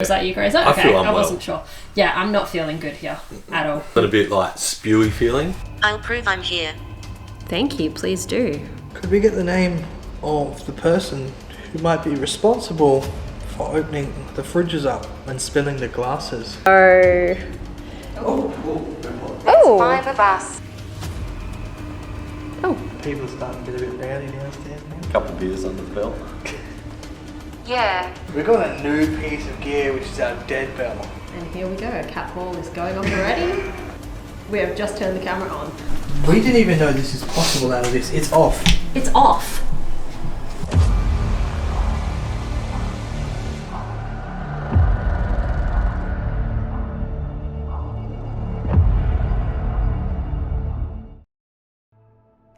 Is that you, Grazer? I Okay, feel unwell. I wasn't sure. Yeah, I'm not feeling good here at all. Got a bit like spewy feeling. I'll prove I'm here. Thank you, please do. Could we get the name of the person who might be responsible for opening the fridges up and spilling the glasses? Oh. Five of us. Oh. People are starting to get a bit rowdy downstairs now. Couple of beers under the belt. Yeah. We've got a new piece of gear, which is our dead bell. And here we go. Cat ball is going off already. We have just turned the camera on. We didn't even know this is possible out of this. It's off. It's off.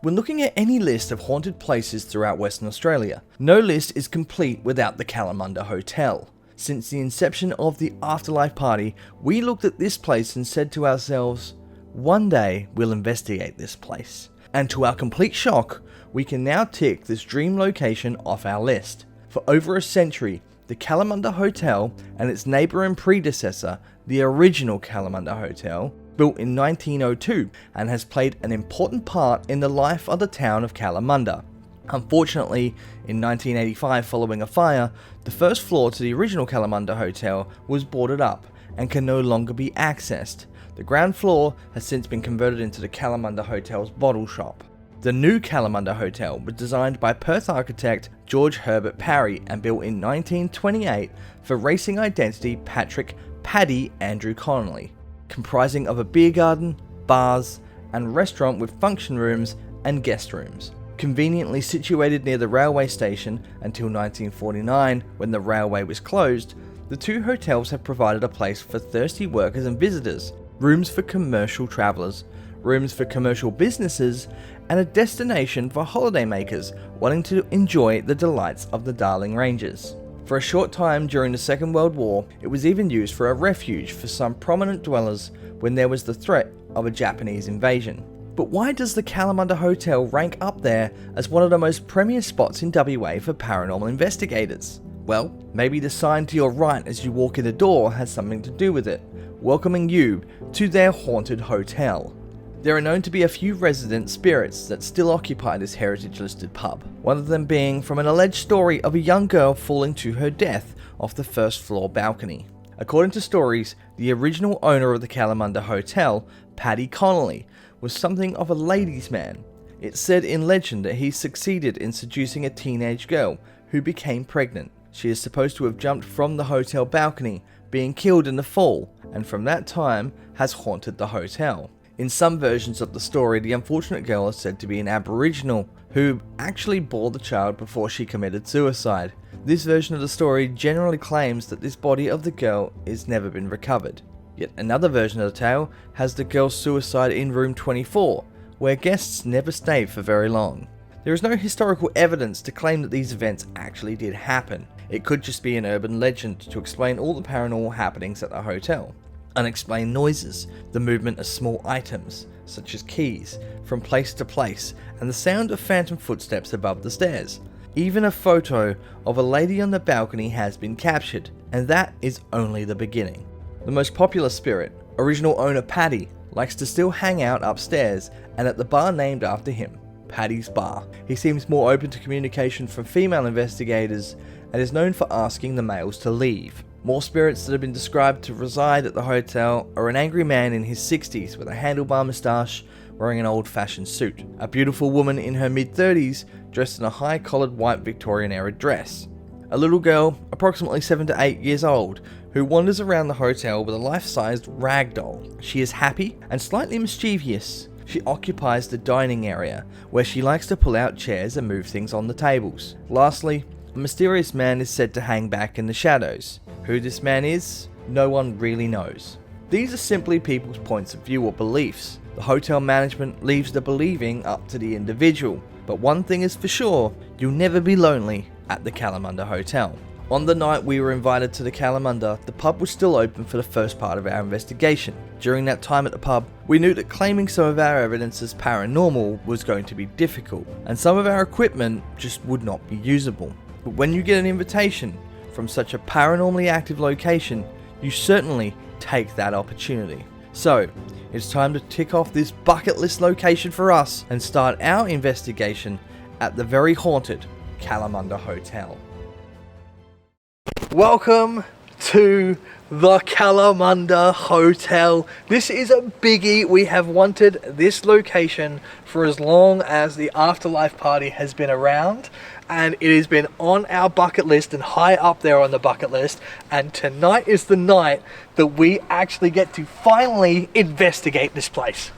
When looking at any list of haunted places throughout Western Australia, no list is complete without the Kalamunda Hotel. Since the inception of the Afterlife Party, we looked at this place and said to ourselves, one day we'll investigate this place. And to our complete shock, we can now tick this dream location off our list. For over a century, the Kalamunda Hotel and its neighbour and predecessor, the original Kalamunda Hotel, built in 1902 and has played an important part in the life of the town of Kalamunda. Unfortunately, in 1985, following a fire, the first floor to the original Kalamunda Hotel was boarded up and can no longer be accessed. The ground floor has since been converted into the Kalamunda Hotel's bottle shop. The new Kalamunda Hotel was designed by Perth architect George Herbert Parry and built in 1928 for racing identity Patrick Paddy Andrew Connolly, comprising of a beer garden, bars, and restaurant with function rooms and guest rooms. Conveniently situated near the railway station until 1949, when the railway was closed, the two hotels have provided a place for thirsty workers and visitors, rooms for commercial travellers, rooms for commercial businesses, and a destination for holidaymakers wanting to enjoy the delights of the Darling Ranges. For a short time during the Second World War, it was even used for a refuge for some prominent dwellers when there was the threat of a Japanese invasion. But why does the Kalamunda Hotel rank up there as one of the most premier spots in WA for paranormal investigators? Well, maybe the sign to your right as you walk in the door has something to do with it, welcoming you to their haunted hotel. There are known to be a few resident spirits that still occupy this heritage-listed pub, one of them being from an alleged story of a young girl falling to her death off the first floor balcony. According to stories, the original owner of the Kalamunda Hotel, Paddy Connolly, was something of a ladies' man. It's said in legend that he succeeded in seducing a teenage girl who became pregnant. She is supposed to have jumped from the hotel balcony, being killed in the fall, and from that time has haunted the hotel. In some versions of the story, the unfortunate girl is said to be an Aboriginal who actually bore the child before she committed suicide. This version of the story generally claims that this body of the girl has never been recovered. Yet another version of the tale has the girl's suicide in room 24, where guests never stayed for very long. There is no historical evidence to claim that these events actually did happen. It could just be an urban legend to explain all the paranormal happenings at the hotel. Unexplained noises, the movement of small items, such as keys, from place to place, and the sound of phantom footsteps above the stairs. Even a photo of a lady on the balcony has been captured, and that is only the beginning. The most popular spirit, original owner Paddy, likes to still hang out upstairs and at the bar named after him, Paddy's Bar. He seems more open to communication from female investigators and is known for asking the males to leave. More spirits that have been described to reside at the hotel are an angry man in his 60s with a handlebar moustache wearing an old-fashioned suit, a beautiful woman in her mid-30s dressed in a high-collared white Victorian-era dress, a little girl approximately 7 to 8 years old who wanders around the hotel with a life-sized rag doll. She is happy and slightly mischievous. She occupies the dining area where she likes to pull out chairs and move things on the tables. Lastly, a mysterious man is said to hang back in the shadows. Who this man is, no one really knows. These are simply people's points of view or beliefs. The hotel management leaves the believing up to the individual. But one thing is for sure, you'll never be lonely at the Kalamunda Hotel. On the night we were invited to the Kalamunda, the pub was still open for the first part of our investigation. During that time at the pub, we knew that claiming some of our evidence as paranormal was going to be difficult, and some of our equipment just would not be usable. But when you get an invitation from from such a paranormally active location, you certainly take that opportunity. So, it's time to tick off this bucket list location for us and start our investigation at the very haunted Kalamunda Hotel. Welcome to the Kalamunda Hotel. This is a biggie. We have wanted this location for as long as the Afterlife Party has been around, and it has been on our bucket list and high up there on the bucket list, and tonight is the night that we actually get to finally investigate this place.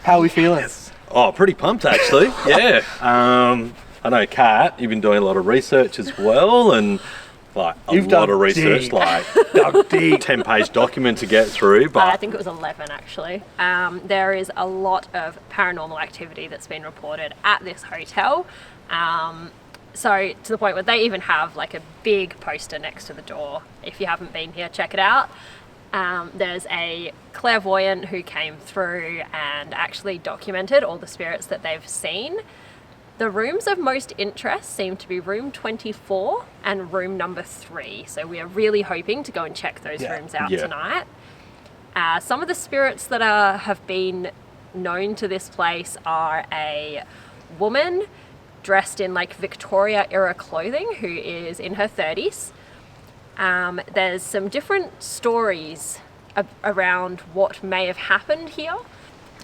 How are we feeling? Oh, pretty pumped actually. Yeah. I know, Kat, you've been doing a lot of research as well, and like You've lot done of research, deep. like Dug deep. 10-page document to get through. I But think it was 11 actually. There is a lot of paranormal activity that's been reported at this hotel. So to the point where they even have like a big poster next to the door. If you haven't been here, check it out. There's a clairvoyant who came through and actually documented all the spirits that they've seen. The rooms of most interest seem to be room 24 and room number 3. So we are really hoping to go and check those rooms out tonight. Some of the spirits that have been known to this place are a woman dressed in like Victoria era clothing who is in her 30s. There's some different stories around what may have happened here.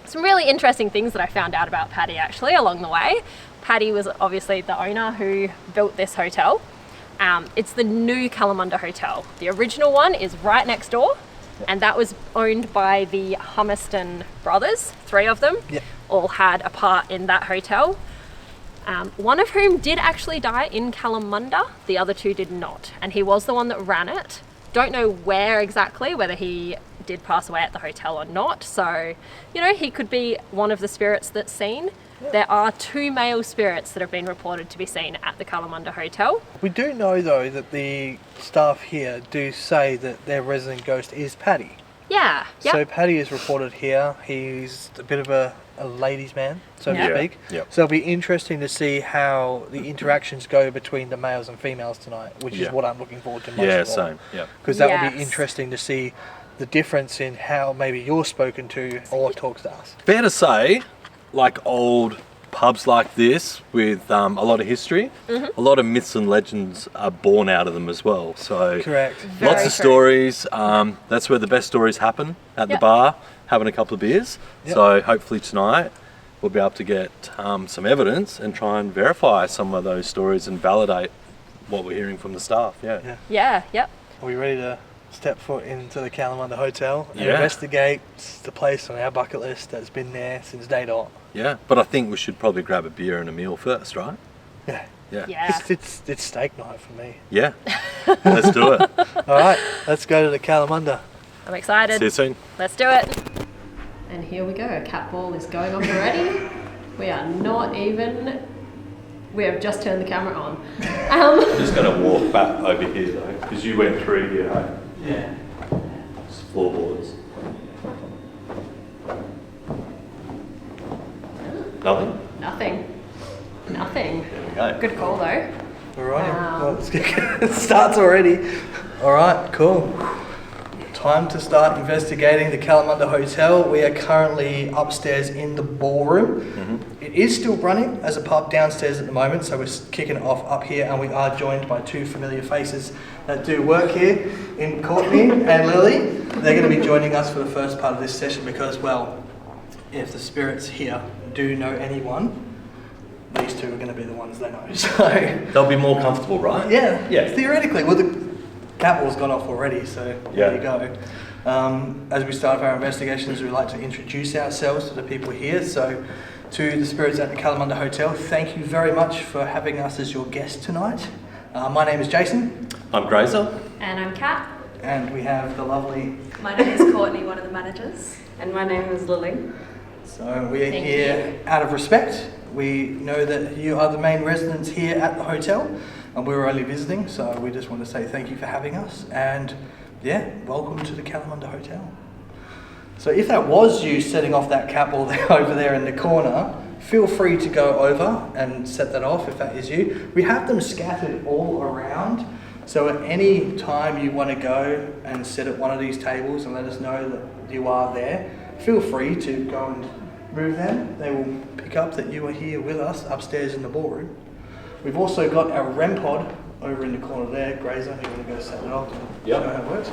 Some really interesting things that I found out about Paddy actually along the way. Paddy was obviously the owner who built this hotel. It's the new Kalamunda Hotel. The original one is right next door, and that was owned by the Hummerston brothers. 3 of them all had a part in that hotel. One of whom did actually die in Kalamunda, the other 2 did not, and he was the one that ran it. Don't know where exactly, whether he did pass away at the hotel or not, so you know, he could be one of the spirits that's seen. There are 2 male spirits that have been reported to be seen at the Kalamunda Hotel. We do know though that the staff here do say that their resident ghost is Paddy. Yeah, yep. So Paddy is reported here. He's a bit of a ladies' man, so to speak. Yep. So it'll be interesting to see how the interactions go between the males and females tonight, which is what I'm looking forward to most of all. same. Yeah. Because that will be interesting to see the difference in how maybe you're spoken to or talks to us. Fair to say, like old pubs like this with a lot of history, a lot of myths and legends are born out of them as well. So Correct. Very lots of true. stories. That's where the best stories happen, at the bar, having a couple of beers. So hopefully tonight we'll be able to get some evidence and try and verify some of those stories and validate what we're hearing from the staff. Yeah, yep. Are we ready to step foot into the Kalamunda Hotel and Yeah. investigate the place on our bucket list that's been there since day dot? Yeah, but I think we should probably grab a beer and a meal first, right? Yeah. Yeah. It's steak night for me. Yeah, let's do it. All right, let's go to the Kalamunda. I'm excited. See you soon. Let's do it. And here we go, a cat ball is going off already. We are not even, we have just turned the camera on. I'm just going to walk back over here though, because you went through here, right? Yeah. It's floorboards. Nothing? Nothing. There we go. Good call though. All right. Wow. Well, let's get, it starts already. All right, cool. Time to start investigating the Kalamunda Hotel. We are currently upstairs in the ballroom. It is still running as a pub downstairs at the moment, so we're kicking it off up here, and we are joined by 2 familiar faces that do work here, in Courtney and Lily. They're going to be joining us for the first part of this session because, well, if the spirits here do know anyone, these 2 are going to be the ones they know. So They'll be more comfortable, right? yeah, Yeah. theoretically. Well, the cat ball's gone off already, so there you go. As we start our investigations, we like to introduce ourselves to the people here. So, to the spirits at the Kalamunda Hotel, thank you very much for having us as your guest tonight. My name is Jason, I'm Grazer. And I'm Kat. and we have the lovely. My name is Courtney, one of the managers. And my name is Lily. So we're Thank here out of respect. We know that you are the main residents here at the hotel, and we were only visiting, so we just want to say thank you for having us, and yeah, welcome to the Kalamunda Hotel. So if that was you setting off that cat ball there, over there in the corner, feel free to go over and set that off if that is you. We have them scattered all around, So at any time you want to go and sit at one of these tables and let us know that you are there, feel free to go and move them. They will pick up that you are here with us upstairs in the ballroom. We've also got our REM pod over in the corner there. Grazer, you want to go set it up and show how it works?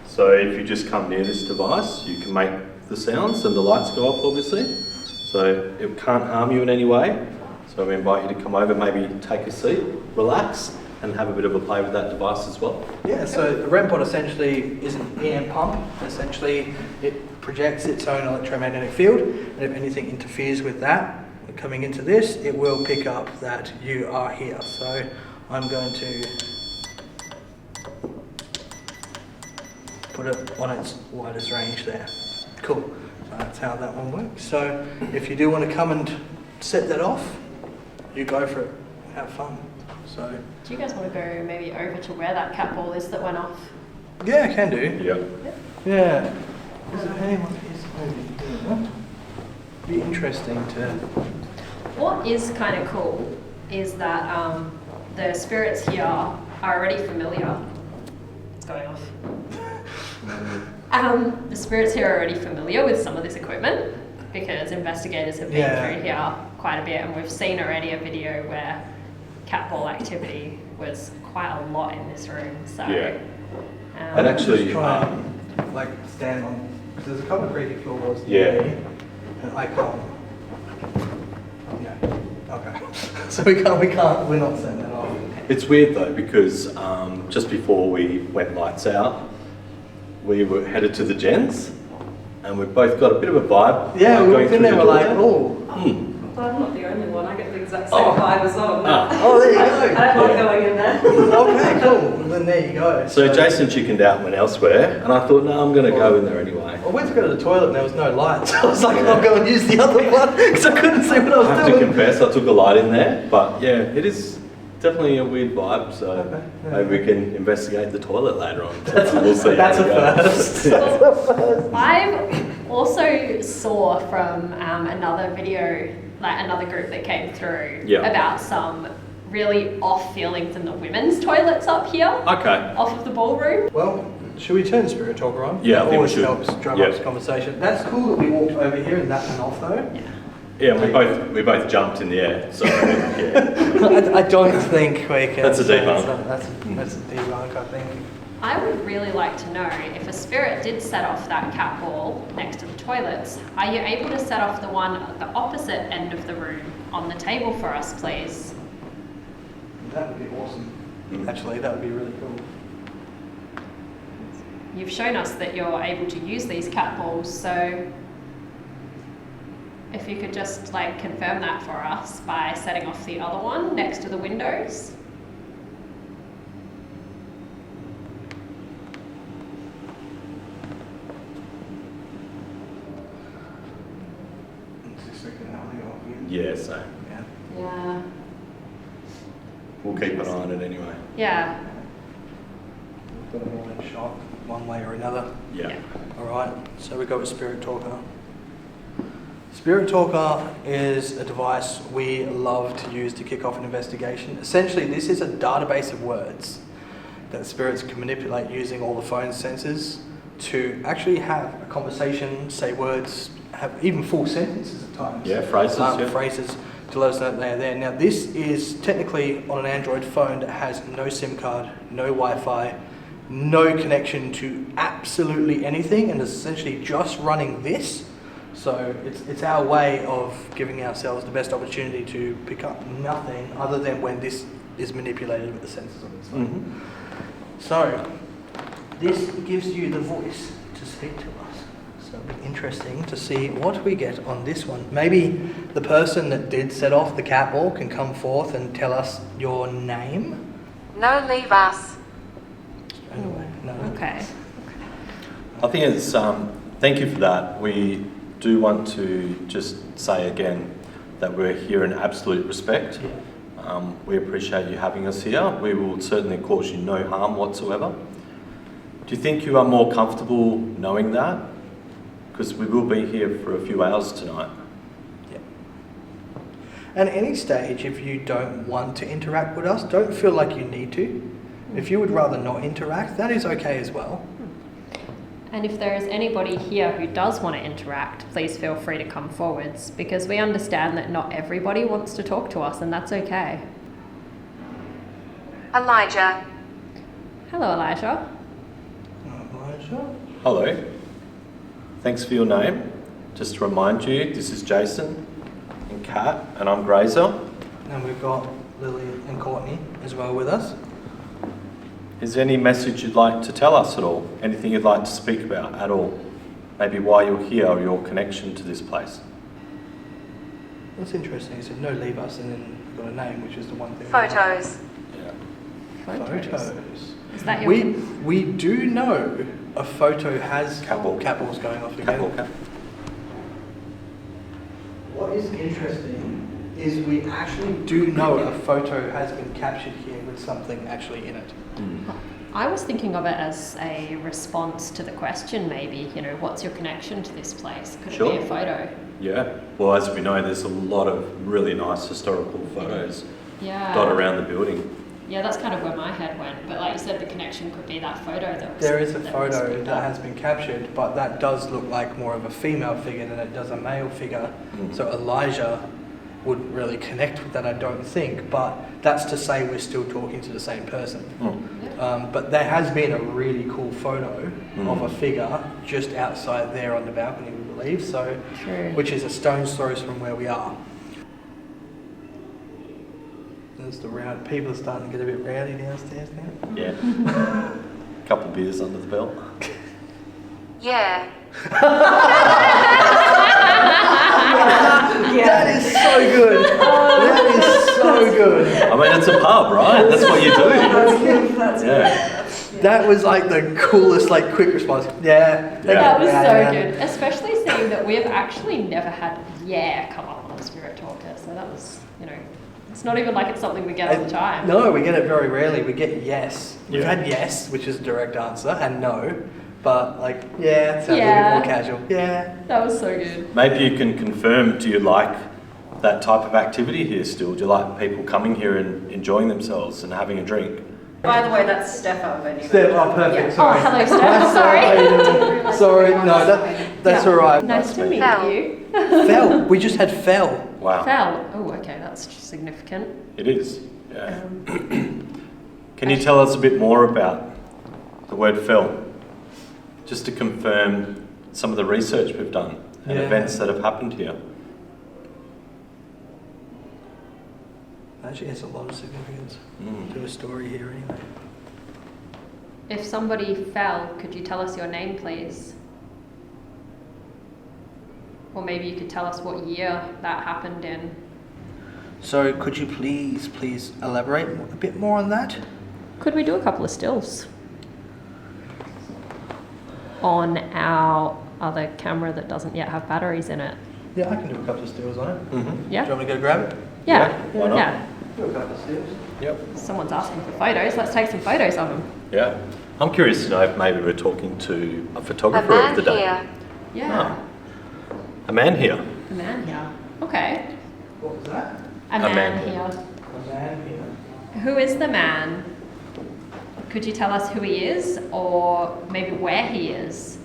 So if you just come near this device, you can make the sounds and the lights go off, obviously. So it can't harm you in any way. So we invite you to come over, maybe take a seat, relax, and have a bit of a play with that device as well. Yeah, so the REM pod essentially is an EM pump. Essentially, it projects its own electromagnetic field, and if anything interferes with that, coming into this, it will pick up that you are here. So I'm going to put it on its widest range there. Cool. So that's how that one works. So if you do want to come and set that off, you go for it. Have fun. So. Do you guys want to go maybe over to where that cat ball is that went off? Yeah, I can do. Yeah. Yeah. Is there anyone is over here? Be interesting to. What is kind of cool is that the spirits here are already familiar. It's going off. The spirits here are already familiar with some of this equipment because investigators have been through here quite a bit, and we've seen already a video where cat ball activity was quite a lot in this room. So and actually, like stand on. Because there's a couple of creepy floors. Yeah. And I can't. Yeah. Okay. So we're not setting that off. it's weird though because just before we went lights out, we were headed to the gents, and we've both got a bit of a vibe. Yeah, we walked in there, we're like, Well, I'm not the only one. I get the exact same vibe as well. Oh, there you go. I don't like going in there. Okay, cool. Well, then there you go. So Jason chickened out and went elsewhere, and I thought, no, I'm going to go in there anyway. I went to go to the toilet and there was no lights. I was like, I'll go and use the other one because I couldn't see what I was I have doing. to confess, I took a light in there, but yeah, it is definitely a weird vibe, so maybe we can investigate the toilet later on. We'll see. That's a first. I also saw from another video, like another group that came through about some really off feelings in the women's toilets up here. Okay. Off of the ballroom. Well, should we turn Spirit Talker on? Yeah, I That think we always should. helps drum up this conversation. That's cool that we walked over here and that went off though. Yeah, we both jumped in the air, so yeah. I don't think we can. That's a debunk. That's a debunk, I think. I would really like to know if a spirit did set off that cat ball next to the toilets, are you able to set off the one at the opposite end of the room on the table for us, please? That would be awesome. Actually, that would be really cool. You've shown us that you're able to use these cat balls, so if you could just like confirm that for us by setting off the other one next to the windows. Yeah, same. Yeah. We'll keep an eye on it anyway. Yeah. We've got them all in shot, one way or another. Yeah. Alright, so we go with Spirit Talker. Spirit Talker is a device we love to use to kick off an investigation. Essentially, this is a database of words that spirits can manipulate using all the phone sensors to actually have a conversation, say words, have even full sentences at times. Yeah, phrases. Phrases to let us know that they are there. Now, this is technically on an Android phone that has no SIM card, no Wi-Fi, no connection to absolutely anything, and is essentially just running this. So it's our way of giving ourselves the best opportunity to pick up nothing other than when this is manipulated with the sensors on its phone. So this gives you the voice to speak to us. So it'll be interesting to see what we get on this one. Maybe the person that did set off the cat ball can come forth and tell us your name. No, leave us. Anyway, no. Okay. I think it's, thank you for that. We do want to just say again that we're here in absolute respect. We appreciate you having us here. We will certainly cause you no harm whatsoever. Do you think you are more comfortable knowing that? Because we will be here for a few hours tonight. Yeah. And at any stage, if you don't want to interact with us, don't feel like you need to. If you would rather not interact, that is okay as well. And if there is anybody here who does want to interact, please feel free to come forwards, because we understand that not everybody wants to talk to us, and that's okay. Elijah. Hello, Elijah. Elijah? Hello. Thanks for your name. Just to remind you, this is Jason and Kat, and I'm Grazer. And we've got Lily and Courtney as well with us. Is there any message you'd like to tell us at all? Anything you'd like to speak about at all? Maybe why you're here or your connection to this place? That's interesting. He said, no, leave us, and then we've got a name, which is the one thing. Photos. Yeah. Photos. Is that your... We do know a photo has... Couple. Couples going off again. Couple. What is interesting is we actually do know a photo has been captured here with something actually in it. I was thinking of it as a response to the question, maybe, you know, what's your connection to this place? Could it be a photo? Yeah. Well, as we know, there's a lot of really nice historical photos dot around the building. Yeah, that's kind of where my head went. But like you said, the connection could be that photo that was... There is a photo that has been captured, but that does look like more of a female figure than it does a male figure. So Elijah wouldn't really connect with that, I don't think, but that's to say we're still talking to the same person. But there has been a really cool photo of a figure just outside there on the balcony, we believe, so which is a stone's throw from where we are. There's the round. People are starting to get a bit rowdy downstairs now. Yeah. Couple beers under the belt. Yeah. That is so good. That is so good. I mean, it's a pub, right? That's what you do. Yeah. That was like the coolest, like, quick response. Yeah. That was Yeah. so good, especially seeing that we've actually never had come up on Spirit Talker, so that was, you know, it's not even like it's something we get all the time. No, we get it very rarely. We get yes. We've had yes, which is a direct answer, and no. But like, yeah, it sounds a bit more casual. Yeah. That was so good. Maybe you can confirm, do you like that type of activity here still? Do you like people coming here and enjoying themselves and having a drink? By the way, that's Steph over. Steph, oh, perfect. Sorry. Oh, hello, Steph. Sorry. Sorry, no, that's all right. Nice to meet Fel. you. Fel. We just had Fel. Wow. Fel. Oh, okay, that's significant. It is, yeah. Can you tell us a bit more about the word fel? Just to confirm some of the research we've done and events that have happened here. Actually, has a lot of significance to the story here anyway. If somebody fell, could you tell us your name, please? Or maybe you could tell us what year that happened in. So could you please elaborate a bit more on that? Could we do a couple of stills on our other camera that doesn't yet have batteries in it? Yeah, I can do a couple of stills on it. Mm-hmm. Yeah? Do you want me to go grab it? Yeah. Why not? Yeah. Do a couple of stills. Yep. Someone's asking for photos. Let's take some photos of them. Yeah. I'm curious to know if maybe we're talking to a A photographer man of the day. here. Yeah. A man here. A man here. Okay. What was that? A man man here. A man here. Who is the man? Could you tell us who he is, or maybe where he is?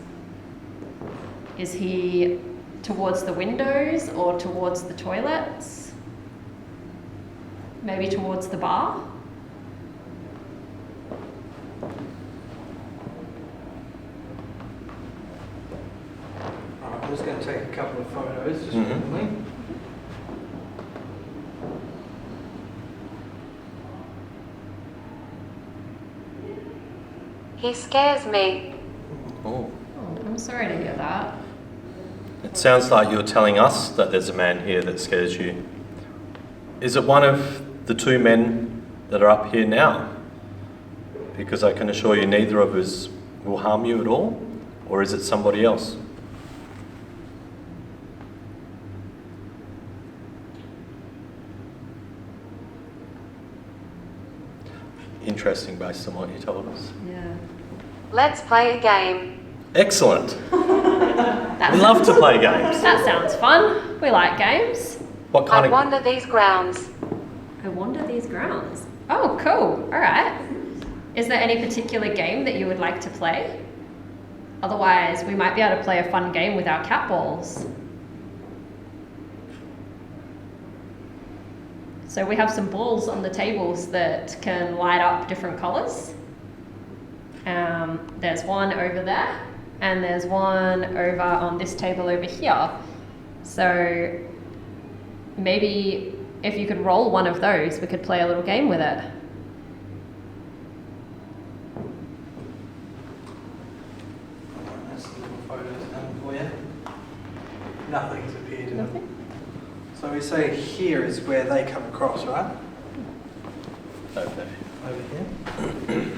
Is he towards the windows or towards the toilets? Maybe towards the bar? Alright, I'm just going to take a couple of photos just Mhm. quickly. He scares me. Oh. Oh, I'm sorry to hear that. It sounds like you're telling us that there's a man here that scares you. Is it one of the two men that are up here now? Because I can assure you neither of us will harm you at all. Or is it somebody else? Interesting based on what you told us. Yeah. Let's play a game. Excellent. We love to play games. That sounds fun. We like games. What kind I of... wander these grounds. I wander these grounds. Oh, cool. All right. Is there any particular game that you would like to play? Otherwise, we might be able to play a fun game with our cat balls. So we have some balls on the tables that can light up different colours. There's one over there, and there's one over on this table over here. So maybe if you could roll one of those, we could play a little game with it. That's some little photos for you. Nothing's appeared in them. So we say here is where they come across, right? Okay. Over here.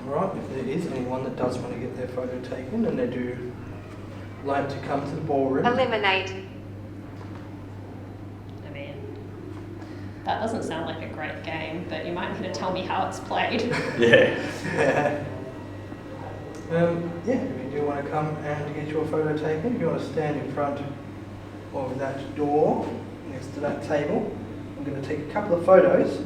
Alright, if there is anyone that does want to get their photo taken and they do like to come to the ballroom. Eliminate. I mean, that doesn't sound like a great game, but you might need to tell me how it's played. Yeah. Yeah, if you do want to come and get your photo taken, if you want to stand in front of that door next to that table, I'm going to take a couple of photos.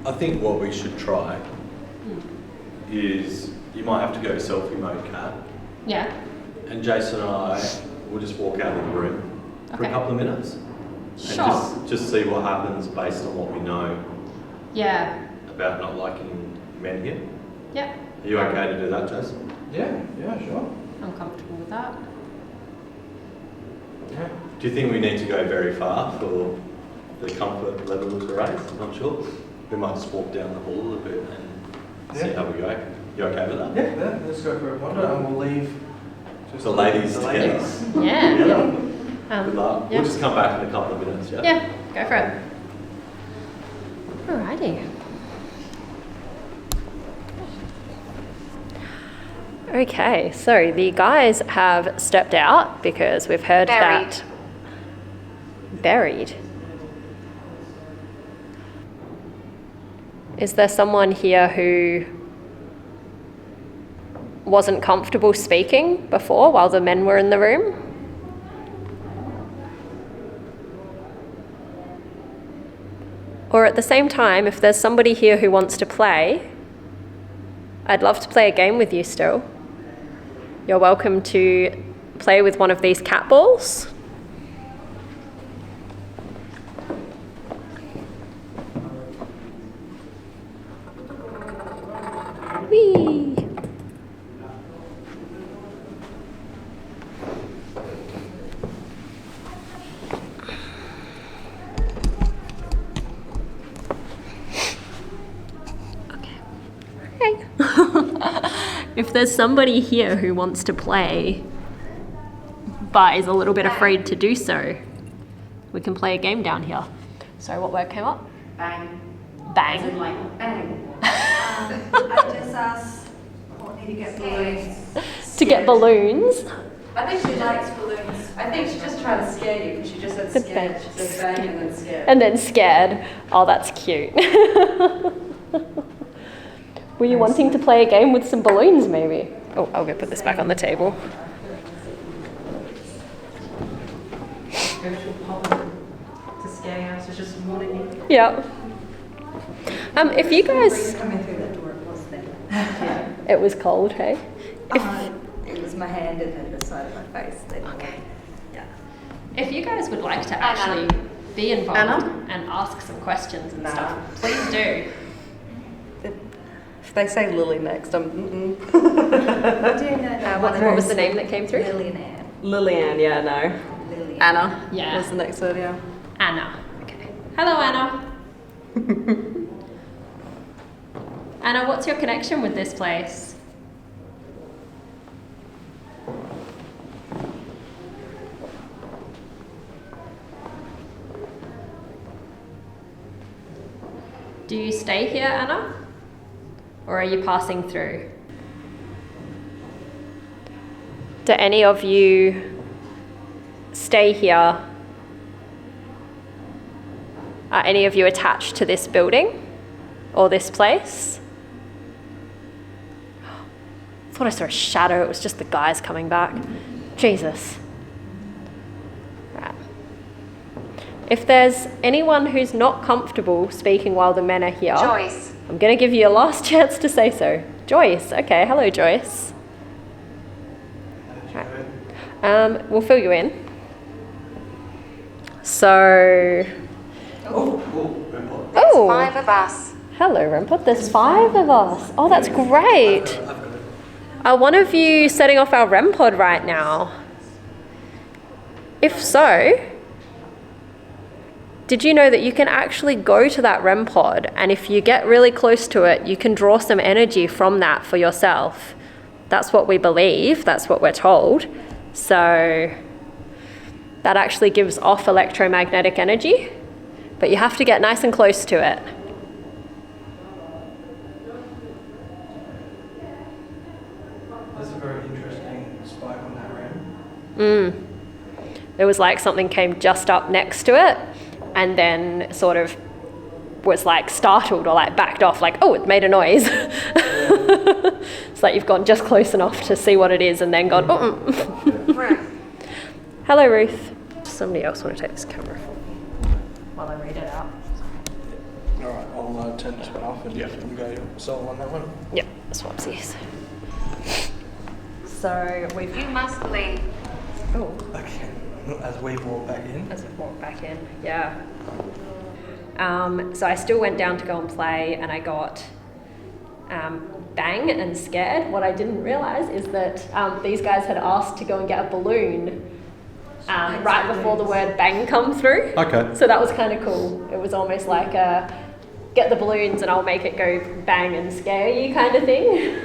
I think what we should try is you might have to go selfie mode, Kat, Yeah. and Jason and I will just walk out of the room for a Okay. couple of minutes and Sure. just see what happens based on what we know Yeah. about not liking men here. Yeah. Are you okay to do that, Jason? Yeah, sure. I'm comfortable with that. Yeah. Do you think we need to go very far for the comfort level to raise? I'm not sure. We might just walk down the hall a little bit and see Yeah. how we go. You okay with that? Yeah, let's go for a wander and we'll leave just The ladies the together. ladies. Yeah. Good luck. Yeah. We'll just come back in a couple of minutes, yeah? Yeah, go for it. Alrighty. Okay, so the guys have stepped out because we've heard Buried. that... Buried. Is there someone here who wasn't comfortable speaking before while the men were in the room? Or at the same time, if there's somebody here who wants to play, I'd love to play a game with you still. You're welcome to play with one of these cat balls. Whee! Okay. If there's somebody here who wants to play but is a little bit afraid to do so, we can play a game down here. Sorry, what word came up? Bang. Bang. Like bang. I just asked Courtney to get balloons. To get balloons. I think She likes balloons. I think she just tried to scare you because she just said The scared. bang. She said bang and then scared. And then scared. Oh, that's cute. Were you wanting to play a game with some balloons, maybe? Oh, I'll go put this back on the table. To scare you, so just warning you. Yeah. If you guys... Coming through that door, it was there. It was cold, hey? It was my hand and then the side of my face. Okay. Yeah. If you guys would like to actually be involved Anna? and ask some questions and Nah. stuff, please do. If they say Lily next, I'm I do know What was the name that came through? Lillian Ann. Lillian, yeah, no. Lillian. Anna Yeah. was the next word, yeah. Anna. Okay. Hello, Anna. Anna, what's your connection with this place? Do you stay here, Anna? Or are you passing through? Do any of you stay here Are any of you attached to this building or this place? I thought I saw a shadow. It was just the guys coming back. Jesus. Right. If there's anyone who's not comfortable speaking while the men are here, Joyce. I'm going to give you a last chance to say so. Joyce. Okay, hello, Joyce. Right. We'll fill you in. So... There's 5 of us. Hello, Rempot. There's 5 of us. Oh, that's great. Are one of you setting off our REM pod right now? If so, did you know that you can actually go to that REM pod, and if you get really close to it, you can draw some energy from that for yourself? That's what we believe. That's what we're told. So that actually gives off electromagnetic energy, but you have to get nice and close to it. That's a very interesting spike on that rim. There was like something came just up next to it and then sort of was like startled or like backed off, like, oh, it made a noise. It's like you've gone just close enough to see what it is and then gone, oh. Ruth. Hello, Ruth. Somebody else want to take this camera while I read it out? Alright, I'll turn this one off and go solo on that one. Yep, swapsies. So we've... You must leave. Oh, Okay, as we walk back in. as we walk back in, yeah. So I still went down to go and play, and I got bang and scared. What I didn't realise is that these guys had asked to go and get a balloon right before the word bang come through. Okay. So that was kind of cool. It was almost like a get the balloons and I'll make it go bang and scare you kind of thing.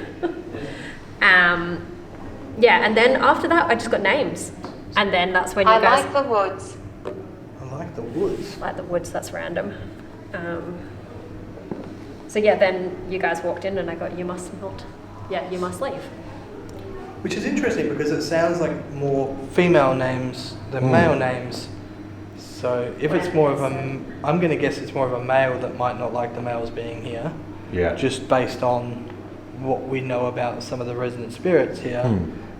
Yeah, and then after that I just got names. And then that's when you I guys... like the woods. I like the woods. Like the woods, that's random. So yeah, then you guys walked in and I got, you must not, yeah, you must leave. Which is interesting because it sounds like more female names than male names. So if it's more of a, I'm going to guess it's more of a male that might not like the males being here. Yeah. Just based on what we know about some of the resident spirits here.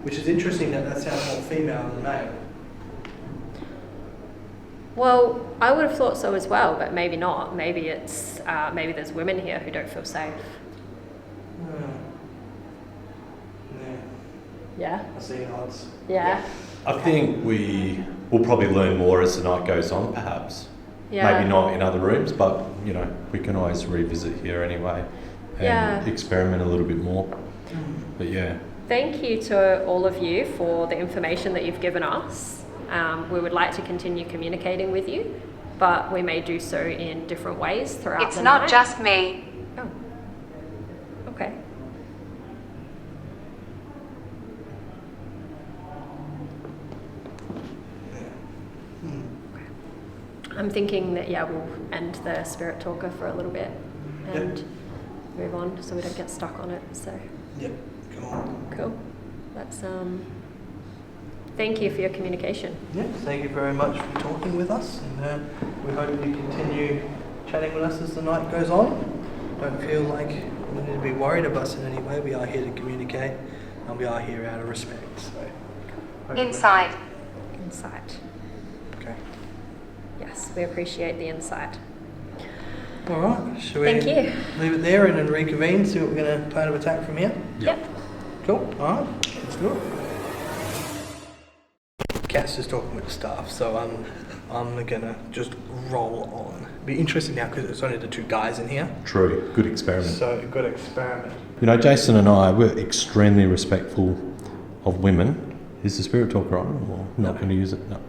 Which is interesting that sounds more female than male. Well, I would have thought so as well, but maybe not. Maybe it's, maybe there's women here who don't feel safe. Yeah, Yeah? I see odds. Yeah? I think we will probably learn more as the night goes on, perhaps. Yeah. Maybe not in other rooms, but you know, we can always revisit here anyway and experiment a little bit more. But yeah. Thank you to all of you for the information that you've given us. We would like to continue communicating with you, but we may do so in different ways throughout It's the not night. just me. Oh. Okay. I'm thinking that, yeah, we'll end the spirit talker for a little bit and move on so we don't get stuck on it. So, Yep, come on. cool. That's, thank you for your communication. Yeah, thank you very much for talking with us, and we hope you continue chatting with us as the night goes on. Don't feel like we need to be worried about us in any way. We are here to communicate, and we are here out of respect. So, Inside. Insight. Okay. Yes, we appreciate the insight. All right. Shall we Thank you. leave it there and then reconvene? See what we're going to plan of attack from here. Yep. Cool. All right. Let's do it. Kat's just talking with the staff, so I'm gonna just roll on. Be interesting now because it's only the two guys in here. True. Good experiment. So good experiment. You know, Jason and I, we're extremely respectful of women. Is the spirit talker on or not going to use it? No.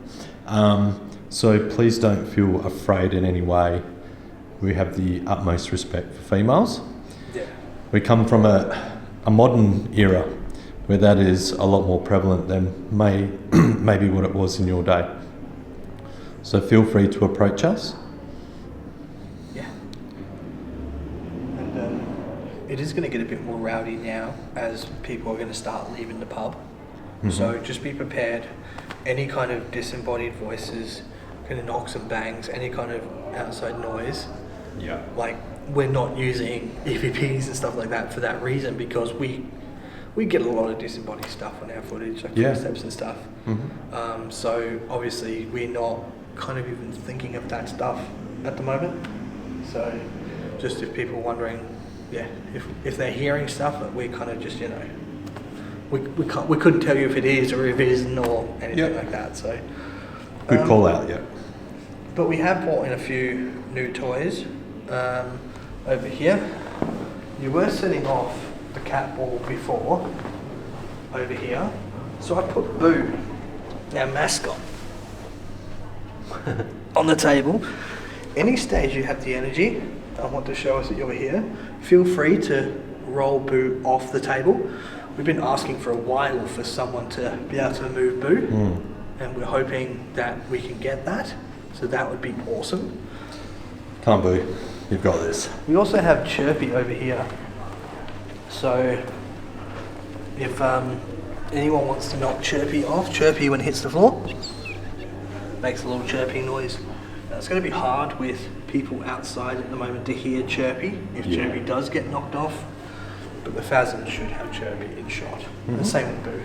So please don't feel afraid in any way. We have the utmost respect for females. Yeah. We come from a modern era where that is a lot more prevalent than maybe what it was in your day. So feel free to approach us. Yeah. And it is going to get a bit more rowdy now as people are going to start leaving the pub. So just be prepared. Any kind of disembodied voices, kind of knocks and bangs, any kind of outside noise, Yeah. like we're not using EVPs and stuff like that for that reason, because we get a lot of disembodied stuff on our footage, like footsteps and stuff. So obviously we're not kind of even thinking of that stuff at the moment. So just if people are wondering, if they're hearing stuff, we're kind of just, we couldn't tell you if it is or if it isn't or anything like that. So Good call out, yeah. but we have brought in a few new toys over here. You were setting off the cat ball before over here, so I put Boo, our mascot, on the table. Any stage you have the energy, I want to show us that you're here, feel free to roll Boo off the table. We've been asking for a while for someone to be able to move Boo, and we're hoping that we can get that, so that would be awesome. Come on, Boo. You've got this. We also have Chirpy over here, so if anyone wants to knock Chirpy off, Chirpy when it hits the floor makes a little chirping noise. Now, it's going to be hard with people outside at the moment to hear Chirpy if Chirpy does get knocked off, but the Phasm should have Chirpy in shot. The same with Boo.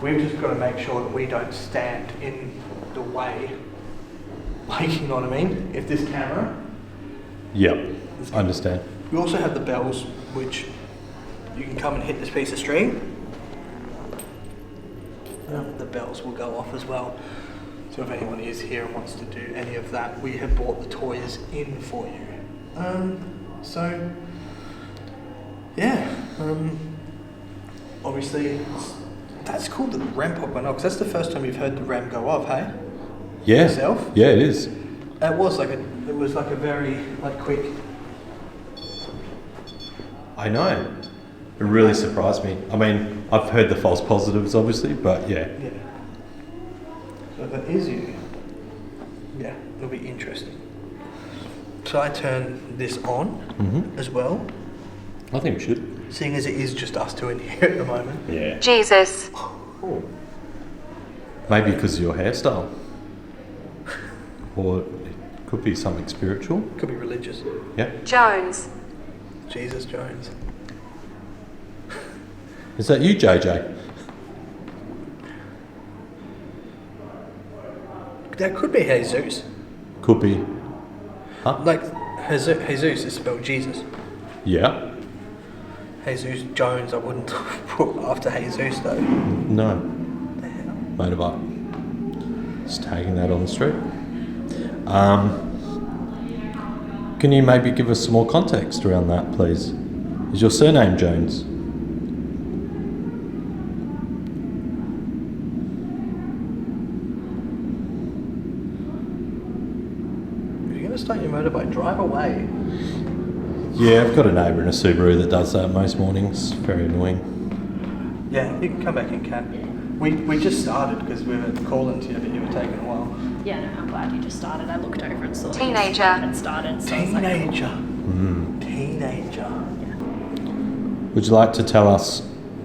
We've just got to make sure that we don't stand in the way, like, you know what I mean? If this camera... Yep, I understand. We also have the bells, which you can come and hit this piece of string. The bells will go off as well. So if anyone is here and wants to do any of that, we have brought the toys in for you. So, yeah. Obviously, that's cool that the REM pop went off, because that's the first time you've heard the REM go off, hey? Yeah. Yourself? Yeah, it is. It was like a very quick. I know. It really surprised me. I mean, I've heard the false positives, obviously, but yeah. Yeah. So if that is you, it'll be interesting. So I turn this on as well, I think we should. seeing as it is just us two in here at the moment. Yeah. Jesus. Oh. Maybe because of your hairstyle. Or it could be something spiritual. Could be religious. Yeah. Jones. Jesus Jones. Is that you, JJ? That could be Jesus. Could be. Huh? Like, Jesus is spelled Jesus. Yeah. Jesus Jones, I wouldn't put after Jesus though. No. Motorbike. Just tagging that on the street. Can you maybe give us some more context around that, please? Is your surname Jones? If you're going to start your motorbike, drive away. Yeah, I've got a neighbour in a Subaru that does that most mornings. Very annoying. Yeah, you can come back in, Kat. We just started because we were calling to you, but you were taking a while. Yeah, no, I'm glad you just started. I looked over and saw that Teenager. you had started. So I was like, Teenager. Teenager. Would you like to tell us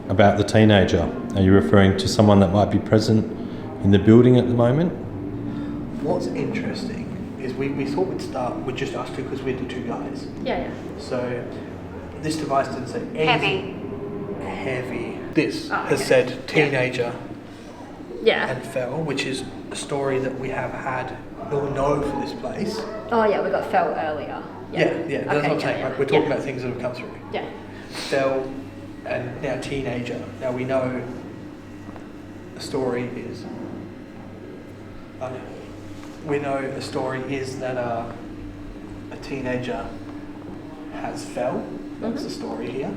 about the teenager? Are you referring to someone that might be present in the building at the moment? What's interesting is we thought we'd start with just us two because we're the two guys. yeah. So this device didn't say anything heavy. This has okay. said teenager Yeah. and fell, which is a story that we have had or know for this place. Oh, yeah, we got fell earlier. Yeah, that's what I'm saying. Right? We're talking about things that have come through. Yeah. Fell and now teenager. Now we know the story is. We know the story is that a teenager has fell. That's the story here.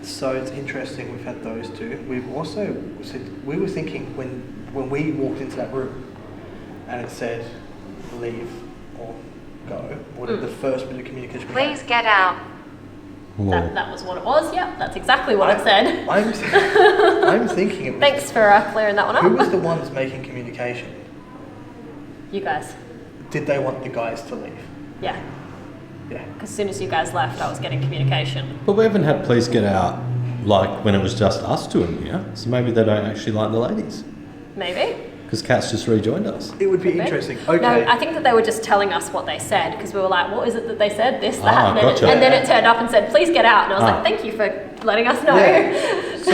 So it's interesting we've had those two. We've also said, we were thinking when we walked into that room and it said leave or go, what the first bit of communication we Please had? get out. That was what it was. Yep, that's exactly what it said. I'm thinking it was, Thanks for clearing that one up. who was the ones making communication? You guys. Did they want the guys to leave? Yeah. Yeah. Because as soon as you guys left, I was getting communication. But we haven't had police get out like when it was just us two in here, so maybe they don't actually like the ladies. Maybe. Because Kat's just rejoined us. It would be Could be. interesting. No, Okay. I think that they were just telling us what they said because we were like, what is it that they said? This, that, Ah, and, then gotcha. and then it turned up and said, please get out. And I was Ah. like, thank you for letting us know. Yeah. So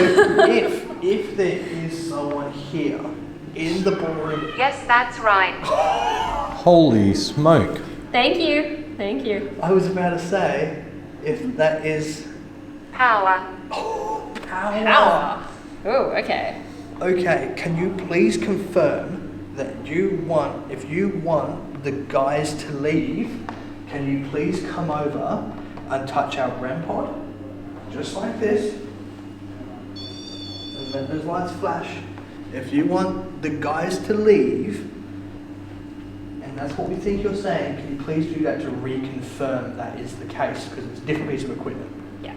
if there is someone here in the ballroom, Yes, that's right. Holy smoke. Thank you. Thank you. I was about to say, if that is Power. Power. Oh, okay. okay, can you please confirm that if you want the guys to leave, can you please come over and touch our REM pod? Just like this. And let those lights flash. If you want the guys to leave, and that's what we think you're saying, can you please do that to reconfirm that is the case, because it's a different piece of equipment. Yeah.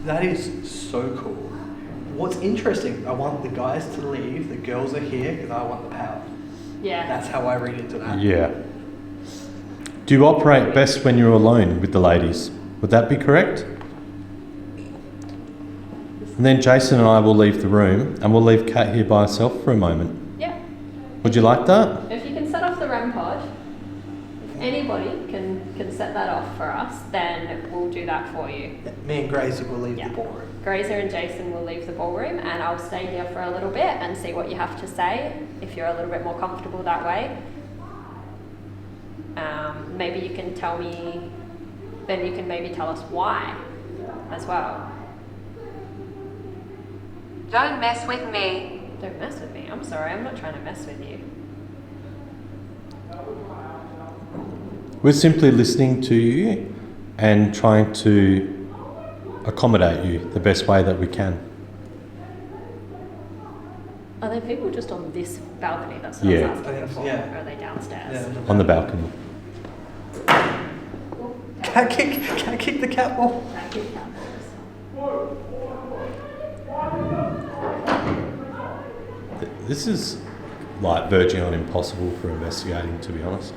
That is so cool. What's interesting, I want the guys to leave, the girls are here because I want the power. Yeah. That's how I read into that. Yeah. Do you operate best when you're alone with the ladies? Would that be correct? And then Jason and I will leave the room and we'll leave Kat here by herself for a moment. Yeah. Would you like that? If you can set off the REM pod, if anybody can set that off for us, then we'll do that for you. Me and Gracie will leave Yeah. the ballroom. Grazer and Jason will leave the ballroom and I'll stay here for a little bit and see what you have to say if you're a little bit more comfortable that way. Maybe you can tell me, then you can maybe tell us why as well. Don't mess with me. Don't mess with me. I'm sorry, I'm not trying to mess with you. We're simply listening to you and trying to accommodate you the best way that we can. Are there people just on this balcony? That's what Yeah. I was asking before. Yeah. Or are they downstairs? Yeah. On the balcony. Cat kick the cat ball. This is like verging on impossible for investigating, to be honest.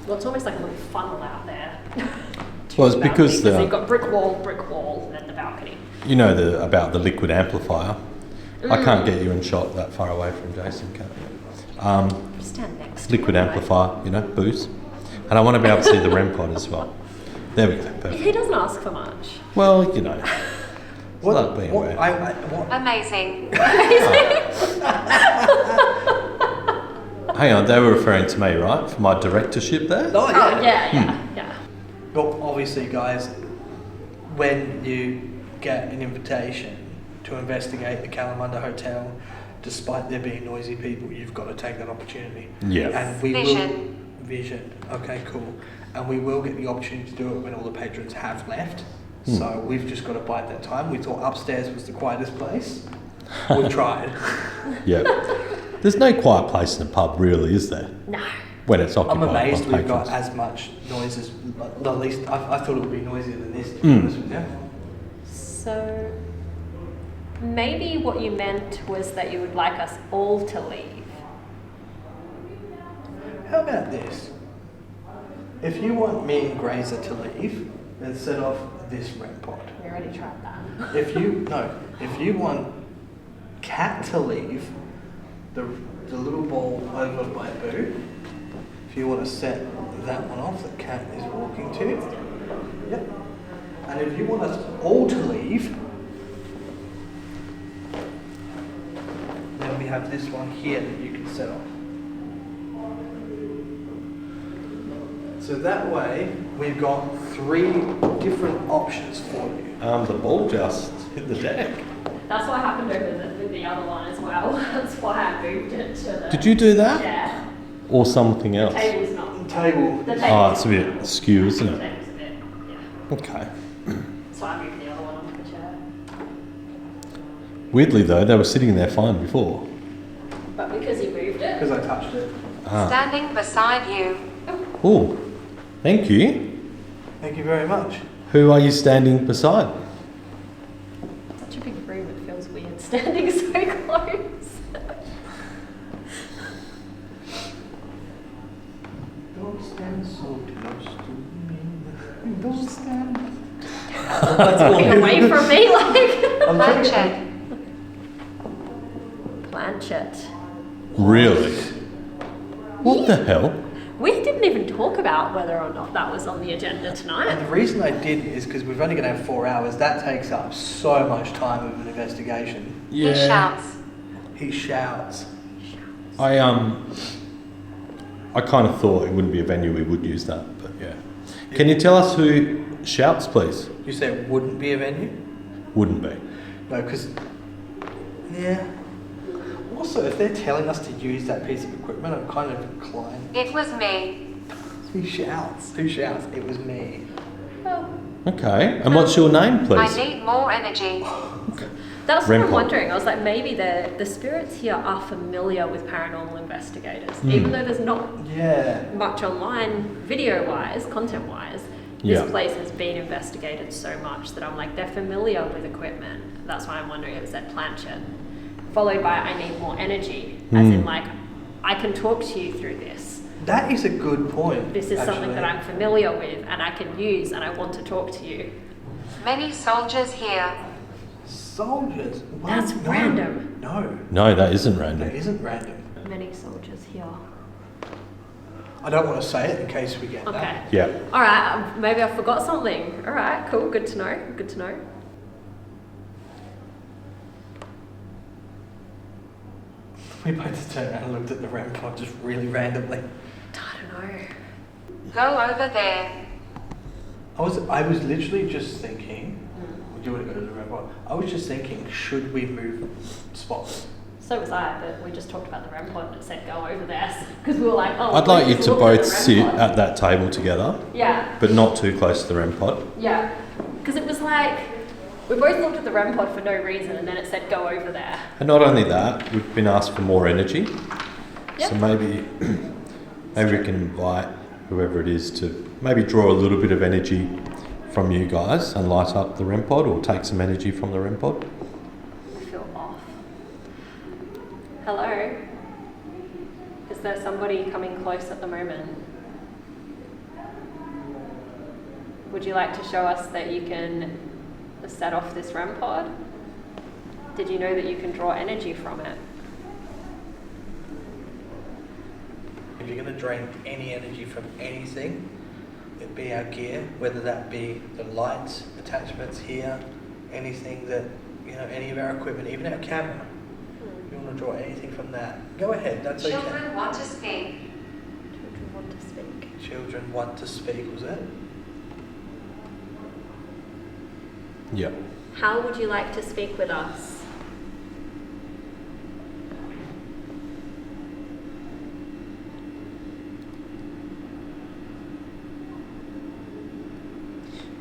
Well, it's almost like a little funnel out there. Well, it's because you've got brick wall, and then the balcony. you know about the liquid amplifier. I can't get you in shot that far away from Jason, can I? Stand next. Liquid amplifier, booze. And I want to be able to see the REM pod as well. There we go, perfect. He doesn't ask for much. Well, it's like being aware. Amazing. Hang on, they were referring to me, right? For my directorship there? Oh, Oh, yeah. yeah. Well, obviously, guys, when you get an invitation to investigate the Kalamunda Hotel, despite there being noisy people, you've got to take that opportunity. Yeah. And we Vision. Vision. Okay, cool. And we will get the opportunity to do it when all the patrons have left. So we've just got to bite that time. We thought upstairs was the quietest place. We've tried. Yeah. There's no quiet place in a pub, really, is there? No. When it's occupied I'm amazed by we've got patrons. as much noise as, at least, I thought it would be noisier than this, to be honest with you. So maybe what you meant was that you would like us all to leave. How about this? If you want me and Grazer to leave, then set off this REM pod. We already tried that. If you want Cat to leave, the little ball over by Boo, if you want to set that one off that Cat is walking to, yep. And if you want us all to leave, then we have this one here that you can set off. So that way, we've got 3 different options for you. The ball just hit the deck. That's what happened over with the other one as well. That's why I moved it to the... Did you do that? Yeah. Or something else? The table's not... Table. The Oh, table's it's a bit askew, isn't The it? table's a bit, yeah. Okay. So I moved the other one onto the chair. Weirdly, though, they were sitting there fine before. But because you moved it... Because I touched it. Standing beside you. Oh, thank you. Thank you very much. Who are you standing beside? Such a big room, it feels weird standing so close. Don't stand so close to me. Don't stand. Walking away from me, like. Planchette. Planchet. Really? What the hell? We didn't even talk about whether or not that was on the agenda And tonight. the reason I didn't is because we've only going to have 4 hours. That takes up so much time of an investigation. He shouts. He shouts. I kind of thought it wouldn't be a venue we would use that, but yeah. Can you tell us who shouts, please? You say it wouldn't be a venue? Wouldn't be. No, because... Yeah. Also, if they're telling us to use that piece of equipment, I'm kind of inclined. It was me. Who shouts? Who shouts? It was me. Okay. And what's your name, I please? need more energy. That's what I'm Rempot. wondering. I was like, maybe the spirits here are familiar with paranormal investigators, even though there's not Yeah. much online, video-wise, content-wise. Yeah. This place has been investigated so much that I'm like, they're familiar with equipment. That's why I'm wondering if it's that planchet, followed by I need more energy, as in like, I can talk to you through this. That is a good point. This is something actually. that I'm familiar with and I can use, and I want to talk to you. Many soldiers here. Soldiers? What? That's No. random. No, No, that isn't random. that isn't random. Many soldiers here. I don't want to say it in case we get Okay. that. Yeah. All right. Maybe I forgot something. All right. Cool. Good to know. Good to know. We both just turned around and looked at the REM pod just really randomly. I don't know. Go over there. I was literally just thinking, do you want to go to the REM pod? I was just thinking, should we move spots? So was I, but we just talked about the REM pod and it said go over there because we were like, oh. I'd like you let's to look at both the REM sit pod. at that table together, Yeah. but not too close to the REM pod. Yeah. Because it was like, we both looked at the REM pod for no reason and then it said go over there. And not only that, we've been asked for more energy. Yep. So maybe we can invite whoever it is to maybe draw a little bit of energy from you guys and light up the REM pod, or take some energy from the REM pod. I feel off. Hello? Is there somebody coming close at the moment? Would you like to show us that you can set off this REM pod? Did you know that you can draw energy from it? If you're going to drain any energy from anything, it'd be our gear, whether that be the lights, attachments here, anything that, any of our equipment, even our camera. If you want to draw anything from that, go ahead, that's okay. Children want to speak. Children want to speak. Children want to speak, was it? Yeah. How would you like to speak with us?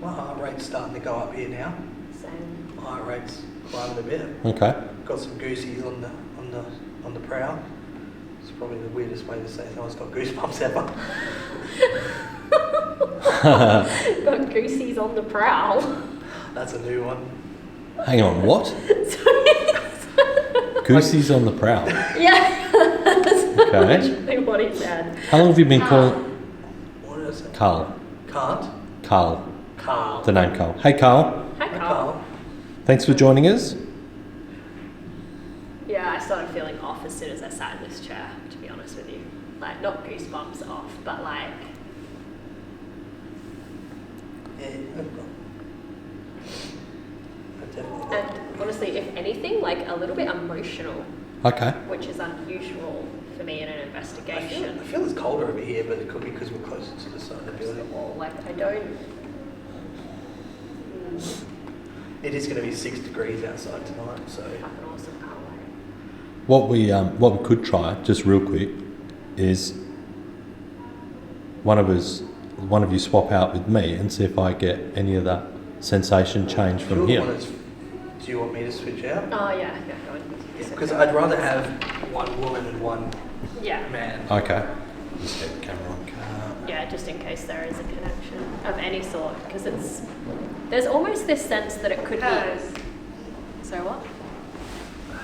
My heart rate's starting to go up here now. Same. My heart rate's climbing a bit. Okay. Got some goosies on the prowl. It's probably the weirdest way to say someone's got goosebumps ever. Got goosies on the prowl. That's a new one. Hang on, what? Goosey's on the prowl. Yeah, that's Okay. literally what he said. How long have you been calling What did I say? Carl? Can't. Carl. Carl. The name Carl. Hey Carl. Hi, Hi, Carl. Carl. Thanks for joining us. Yeah, I started feeling off as soon as I sat in this chair, to be honest with you. Like, not goosebumps off, but like, Yeah, I definitely. and honestly, if anything, like a little bit emotional, Okay. which is unusual for me in an I investigation. feel it's colder over here, but it could be because we're closer to the side of the building. Or like, I don't. It is going to be 6 degrees outside tonight, so Fucking awesome, can't wait. What we could try, just real quick, is one of you swap out with me and see if I get any of that sensation change from here. Do you want me to switch out? Oh yeah, yeah, go on. Because I'd rather have one woman and one Yeah. man. Okay. Just get the camera on. Yeah, just in case there is a connection of any sort, because there's almost this sense that it could Hers. be. So what?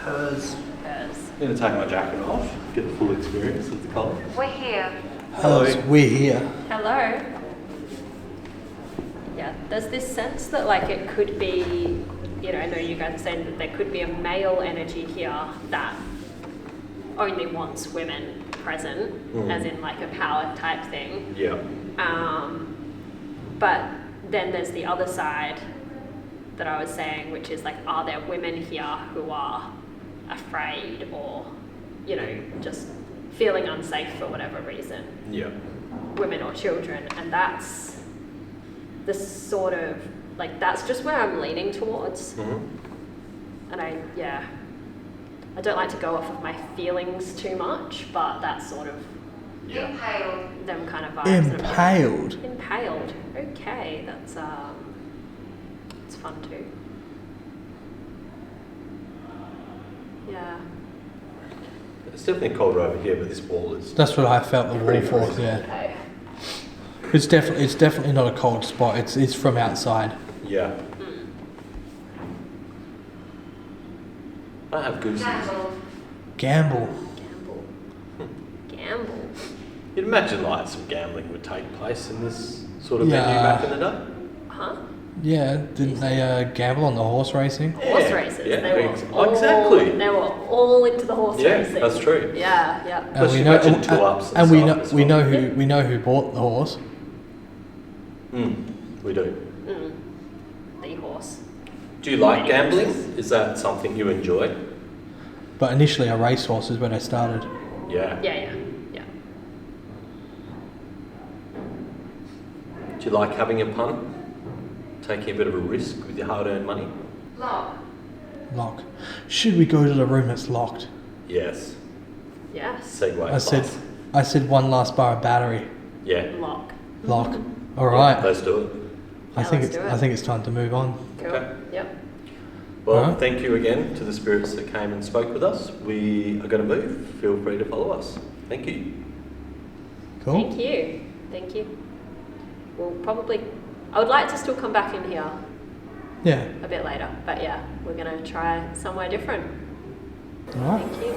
Hers. Hers. I'm going to take my jacket off, get the full experience of the colour. We're here. Hers. We're here. Hello. Yeah, there's this sense that like it could be, you know, I know you guys are saying that there could be a male energy here that only wants women present, as in like a power type thing. Yeah. But then there's the other side that I was saying, which is like, are there women here who are afraid or, you know, just feeling unsafe for whatever reason? Yeah. Women or children, and that's the sort of like, that's just where I'm leaning towards. And I don't like to go off of my feelings too much, but that's sort of Impaled. them kind of vibes. Impaled. Impaled. Okay, that's it's fun too. Yeah. It's definitely colder over here, but this wall is. That's what I felt the wall Pretty for. freezing. Yeah. Okay. It's definitely not a cold spot. It's from outside. Yeah. I have goosebumps. Gamble. Gamble. Gamble. You'd imagine like some gambling would take place in this sort of Yeah. venue back in the day. Huh? Yeah, didn't they gamble on the horse racing? Horse Yeah, races. yeah, They were exactly. They were all into the horse Yeah, racing. that's true. Yeah, yeah. Plus you mentioned two-ups and we stuff know as we well. know who bought the horse. We do. The horse. Do you like gambling? Is that something you enjoy? But initially, a racehorse is where they started. Yeah. Yeah. Do you like having a punt? Taking a bit of a risk with your hard-earned money? Lock. Lock. Should we go to the room that's locked? Yes. Yes. Segway. I said one last bar of battery. Yeah. Lock. Lock. All right. Let's do it. I think it's time to move on. Cool. Okay. Yep. Well, Alright. thank you again to the spirits that came and spoke with us. We are going to move. Feel free to follow us. Thank you. Cool. Thank you. Thank you. We'll probably. I would like to still come back in here Yeah. a bit later, but yeah, we're gonna try somewhere different. All right. Thank you.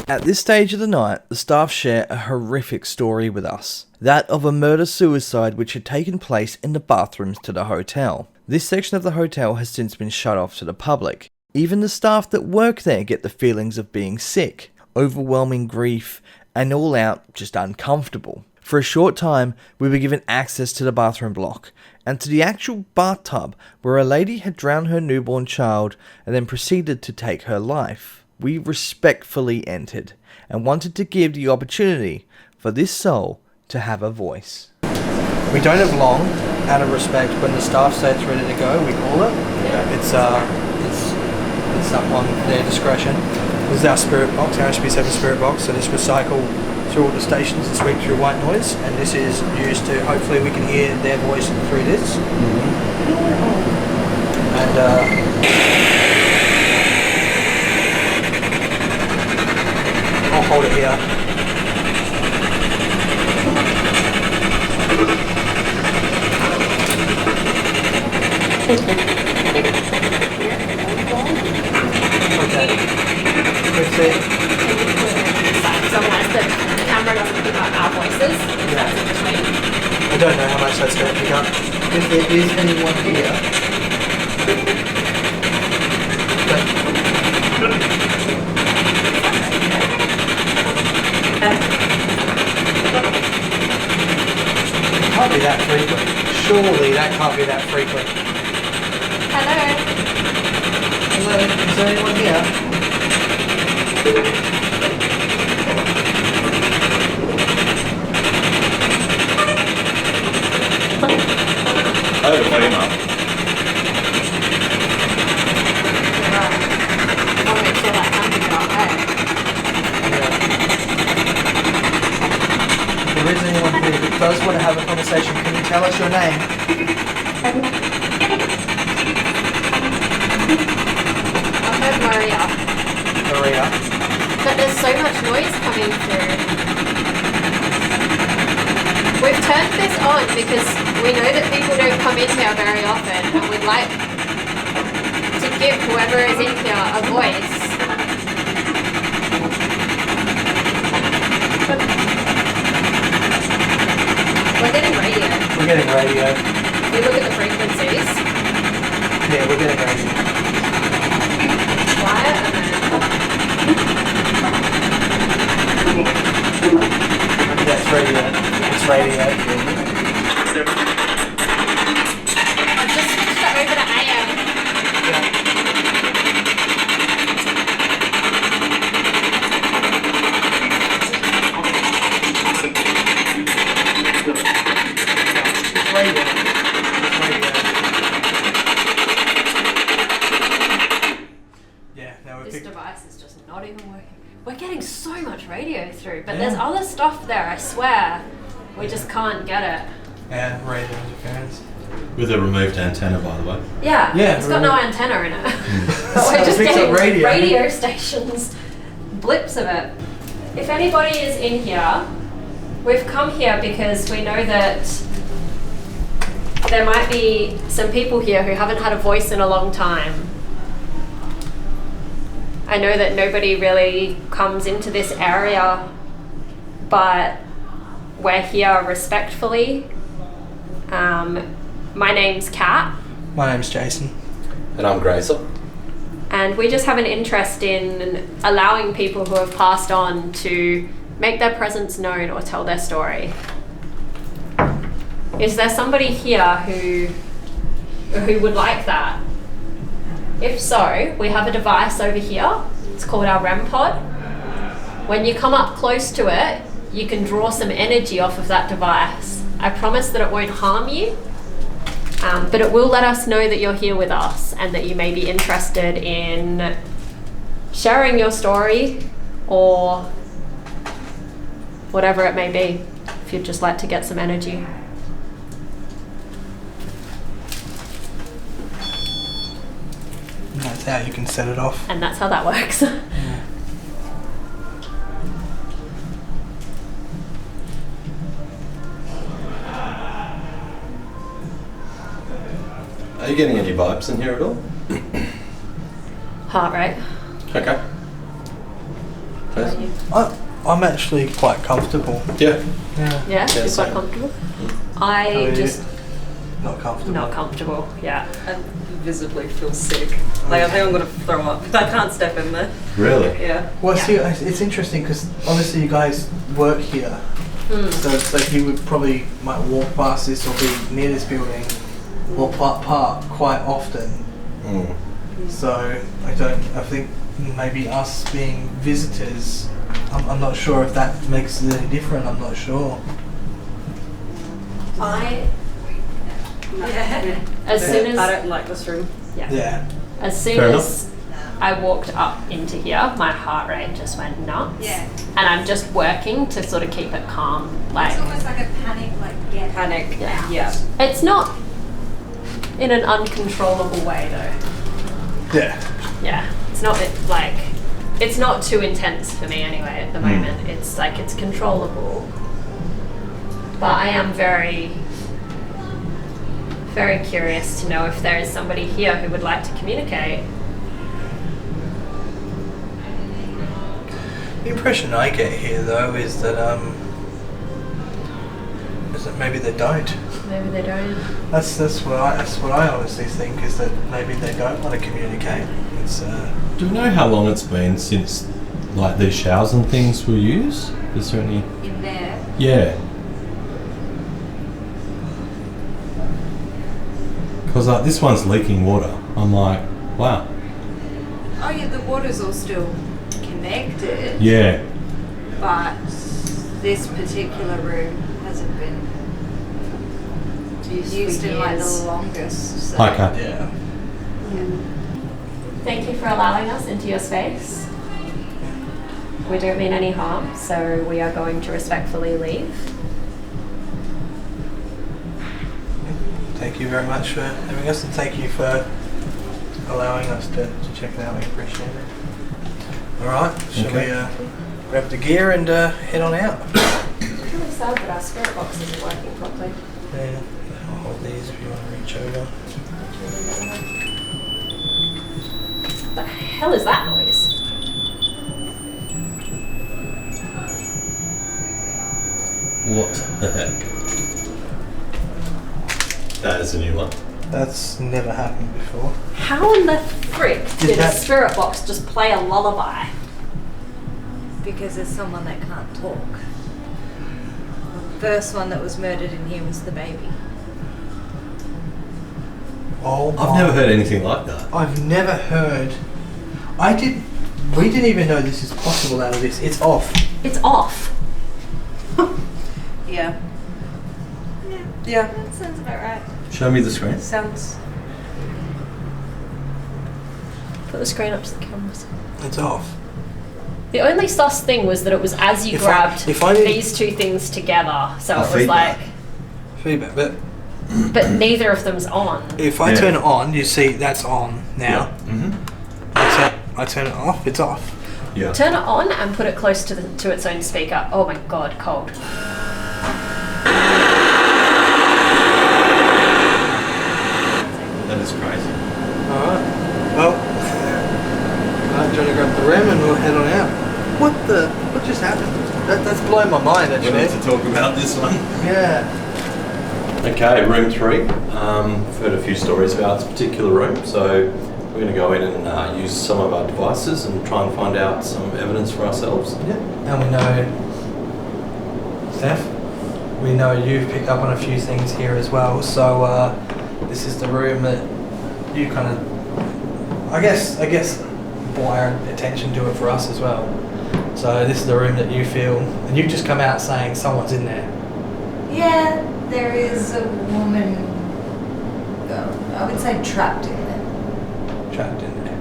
At this stage of the night, the staff share a horrific story with us. That of a murder-suicide which had taken place in the bathrooms to the hotel. This section of the hotel has since been shut off to the public. Even the staff that work there get the feelings of being sick, overwhelming grief, and all out just uncomfortable. For a short time, we were given access to the bathroom block, and to the actual bathtub where a lady had drowned her newborn child and then proceeded to take her life. We respectfully entered, and wanted to give the opportunity for this soul to have a voice. We don't have long, out of respect. When the staff say it's ready to go, we call it. It's up on their discretion. This is our spirit box, our SB7 spirit box, so this recycle through all the stations and sweep through white noise, and this is used to, hopefully we can hear their voice through this. And I'll hold it here. Okay. That's it. Sometimes the camera doesn't pick up our voices. That's in between. I don't know how much that's going to pick up. If there is anyone here, it can't be that frequent. Surely that can't be that frequent. Hello. Hello, is there anyone here? I have a flame up. I want to make sure that camera's not there. If there is anyone here that does want to have a conversation, can you tell us your name? I heard Maria. Maria. But there's so much noise coming through. We've turned this on because we know that people don't come in here very often, and we'd like to give whoever is in here a voice. We're getting radio. We're getting radio. If we look at the frequencies, Yeah, we're getting radio. quiet, and then Yeah, it's radio. It's radio. I've just switched that over to AM. It's radio. It's radio. Yeah, now we're This picking. device is just not even working. We're getting so much radio through, but there's other stuff there, I swear. We just can't get it. Yeah, radio interference. With a removed antenna, by the way. Yeah, Yeah, it's got no antenna in it. But So we're just it picks up getting radio. radio stations, blips of it. If anybody is in here, we've come here because we know that there might be some people here who haven't had a voice in a long time. I know that nobody really comes into this area, but we're here respectfully. My name's Kat, My name's Jason. And I'm Grazer. and we just have an interest in allowing people who have passed on to make their presence known or tell their story. Is there somebody here who would like that? If so, we have a device over here. It's called our REM pod. When you come up close to it, you can draw some energy off of that device. I promise that it won't harm you, but it will let us know that you're here with us and that you may be interested in sharing your story or whatever it may be, if you'd just like to get some energy. And that's how you can set it off. And that's how that works. Are you getting any vibes in here at all? Heart rate. Okay. I'm actually quite comfortable. Yeah. Yeah. Yeah, you're same. quite comfortable. How are I you? just Not comfortable. not comfortable. Yeah. I visibly feel sick. Like I think I'm gonna throw up. I can't step in there. Really? Yeah. Well, Yeah. see, it's interesting because obviously you guys work here, so it's like you would probably might walk past this or be near this building or park quite often. Mm. So I think maybe us being visitors, I'm not sure if that makes it any different. I'm not sure. As soon as I don't like this room. Yeah. As soon Fair as I walked up into here, my heart rate just went nuts. Yeah. And I'm just working to sort of keep it calm. Like, It's almost like a panic, like get Panic. Yeah. Yeah. it's not in an uncontrollable way though. Yeah. Yeah. It's not like, it's not too intense for me anyway at the moment. It's like, it's controllable. But I am very, very curious to know if there is somebody here who would like to communicate. The impression I get here though is that maybe they don't. Maybe they don't. That's what I honestly think is that maybe they don't want to communicate. It's Do we know how long it's been since, like, these showers and things were used? Is there any? in there. Yeah. Because like this one's leaking water. I'm like, wow. Oh yeah, the water's all still connected, Yeah. but this particular room hasn't been used in like the longest. So. Okay. yeah. Thank you for allowing us into your space. We don't mean any harm, so we are going to respectfully leave. Thank you very much for having us, and thank you for allowing us to check it out. We appreciate it. All right, shall Okay. we grab the gear and head on out? It's really sad that our spirit box isn't working properly. Yeah, I'll hold these if you want to reach over. What the hell is that noise? What the heck? That is a new one. That's never happened before. How in the frick did a that- spirit box just play a lullaby? Because there's someone that can't talk. The first one that was murdered in here was the baby. Oh, I've never heard anything like that. I've never heard. We didn't even know this is possible out of this. It's off. It's off. Yeah. Yeah. That sounds about right. Show me the screen. Sounds. Put the screen up to the cameras. It's off. The only sus thing was that it was as you If grabbed I did- these two things together. So it was feedback. like, Feedback, but neither of them's on. if I turn it on, you see that's on now. Mm-hmm. I turn it off, it's off. Yeah. Turn it on and put it close to its own speaker. Oh my god, cold. That is crazy. Alright. Well, I'm trying to grab the REM and we'll head on out. What just happened? That's blowing my mind We actually. need to talk about this one. Yeah. Okay, room 3. I've heard a few stories about this particular room, so we're going to go in and use some of our devices and try and find out some evidence for ourselves. Yeah. And we know, Steph, we know you've picked up on a few things here as well. So this is the room that you kind of, I guess, brought our attention to it for us as well. So this is the room that you feel, and you've just come out saying someone's in there. Yeah, there is a woman, I would say trapped in there. Trapped in there.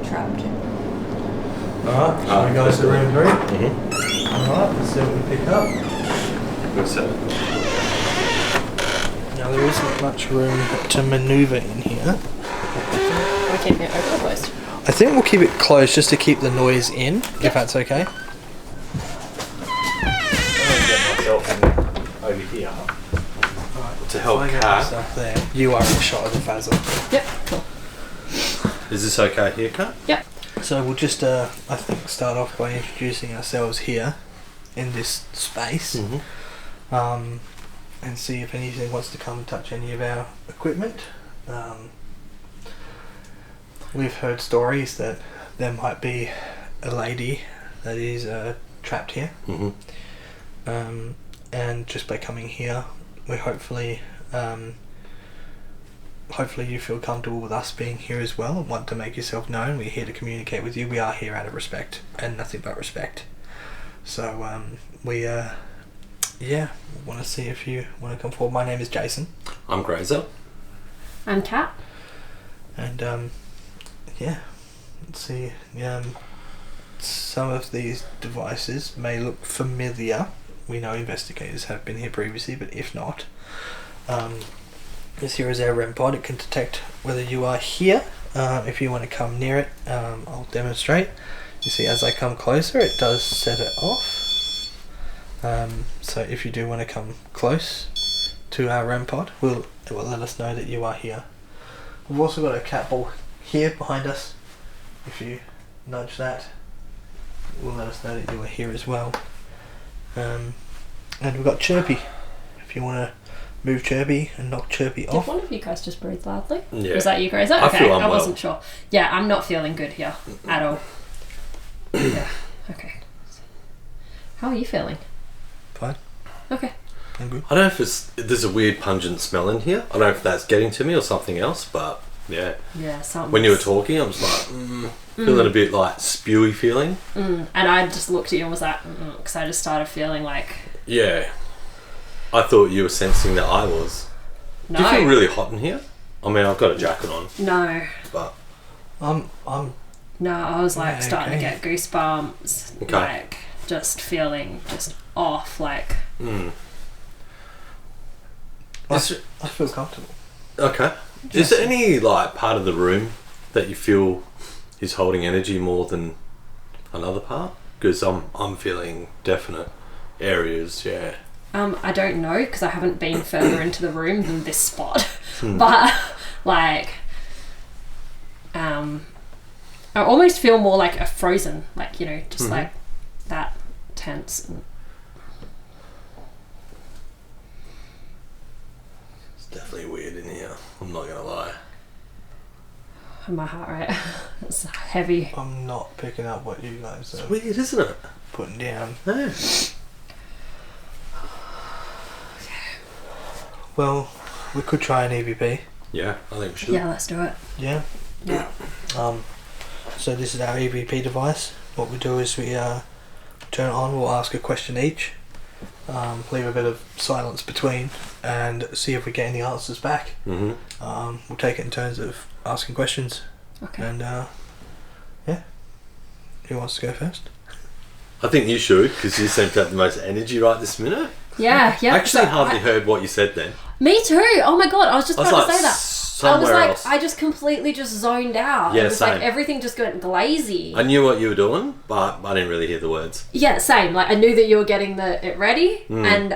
Trapped in Alright, shall we go to room 3? Mm-hmm. Alright, let's see what we pick up. Good set. Now there isn't much room to manoeuvre in here. We're keeping it open or closed? I think we'll keep it closed just to keep the noise in, if that's okay. Over here. Alright, To help I get Kat. myself there. You are in shot of the Fazzle. Yep, cool. Is this okay here, Kat? Yep. So we'll just, I think, start off by introducing ourselves here in this space, Mm-hmm. and see if anything wants to come and touch any of our equipment. We've heard stories that there might be a lady that is trapped here, Mm-hmm. and just by coming here, we hopefully you feel comfortable with us being here as well and want to make yourself known. We're here to communicate with you. We are here out of respect and nothing but respect. So we want to see if you want to come forward. My name is Jason, I'm Grazer. I'm Kat. and let's see. Some of these devices may look familiar. We know investigators have been here previously, but if not, this here is our REM pod. It can detect whether you are here. If you want to come near it, I'll demonstrate. You see, as I come closer, it does set it off. So if you do want to come close to our REM pod, it will let us know that you are here. We've also got a cat ball here behind us. If you nudge that, it will let us know that you are here as well. And we've got Chirpy. If you want to move Chirpy and knock Chirpy Did off. one of you guys just breathe loudly? Yeah. Was that you, Grazer? I Okay, feel I unwell. wasn't sure. Yeah, I'm not feeling good here at all. Yeah, okay. How are you feeling? Fine. Okay. I'm good. I don't know if there's a weird pungent smell in here. I don't know if that's getting to me or something else, but yeah. Yeah, something. When you were talking, I was like, feeling a bit like spewy feeling. And I just looked at you and was like, because I just started feeling like, Yeah. I thought you were sensing that I was. no. Do you feel really hot in here? I mean, I've got a jacket on, No. but I'm No, I was like Yeah, starting okay. to get goosebumps. Okay. Like, just feeling just off, like. I feel comfortable. okay. Is there any like part of the room that you feel is holding energy more than another part? Because I'm feeling definite areas. Yeah. I don't know because I haven't been further into the room than this spot, but like, I almost feel more like a frozen, like, you know, just like that tense. Definitely weird in here. I'm not gonna lie. And my heart rate, it's heavy. I'm not picking up what you guys It's are weird, isn't it? putting down. No. Well, we could try an EVP. Yeah, I think we should. Yeah, let's do it. Yeah. Yeah. So this is our EVP device. What we do is we turn it on. We'll ask a question each. Leave a bit of silence between, and see if we get any answers back. Mm-hmm. We'll take it in terms of asking questions. Okay. And yeah, who wants to go first? I think you should, because you seem to have the most energy right this minute. Yeah, yeah. I actually so hardly heard what you said then. Me too. Oh my god, I was just about to say that. I was somewhere like, else. I just completely just zoned out. Yeah, it was same. like everything just went glazy. I knew what you were doing, but I didn't really hear the words. Yeah, same. Like I knew that you were getting it ready, Mm. and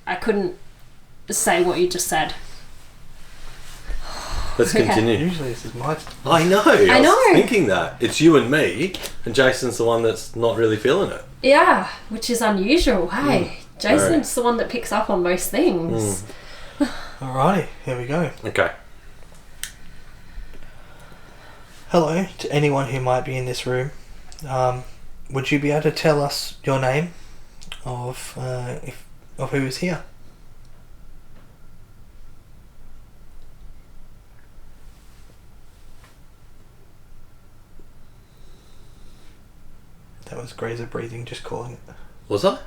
I couldn't say what you just said. Let's Okay. continue. Usually this is my. I know. I was know. thinking that. It's you and me, and Jason's the one that's not really feeling it. Yeah, which is unusual. Hey, Jason's Very. the one that picks up on most things. Alrighty, here we go. Okay. Hello to anyone who might be in this room. Would you be able to tell us your name of who is here? That was Grazer breathing, just calling it. Was I?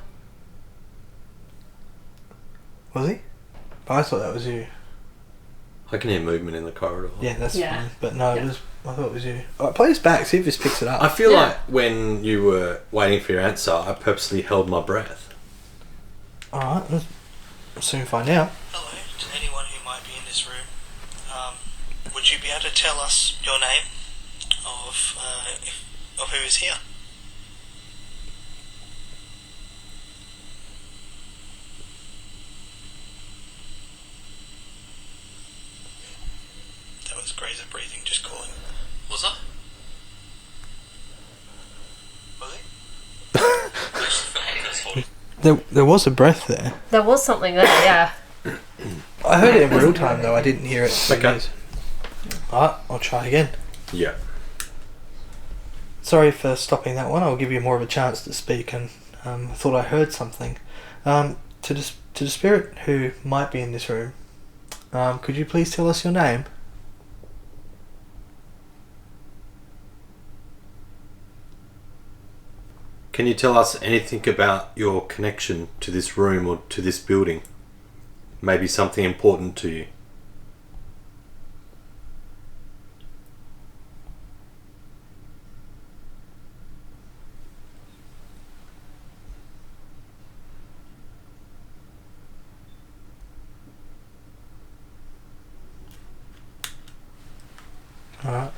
Was he? But I thought that was you. I can hear movement in the corridor. Yeah, that's Yeah. fine. But no, Yeah. it was. I thought it was you. Alright, play this back. See if this picks it up. I feel Yeah. like when you were waiting for your answer, I purposely held my breath. Alright, we'll soon find out. Hello to anyone who might be in this room. Would you be able to tell us your name of who is here? That was Grazer breathing, just calling. Was I? Was he? There was a breath there. There was something there, yeah. I heard it in real time though, I didn't hear it. Okay. Alright, I'll try again. Yeah. Sorry for stopping that one, I'll give you more of a chance to speak, and I thought I heard something. To the spirit who might be in this room, could you please tell us your name? Can you tell us anything about your connection to this room or to this building? Maybe something important to you. Alright.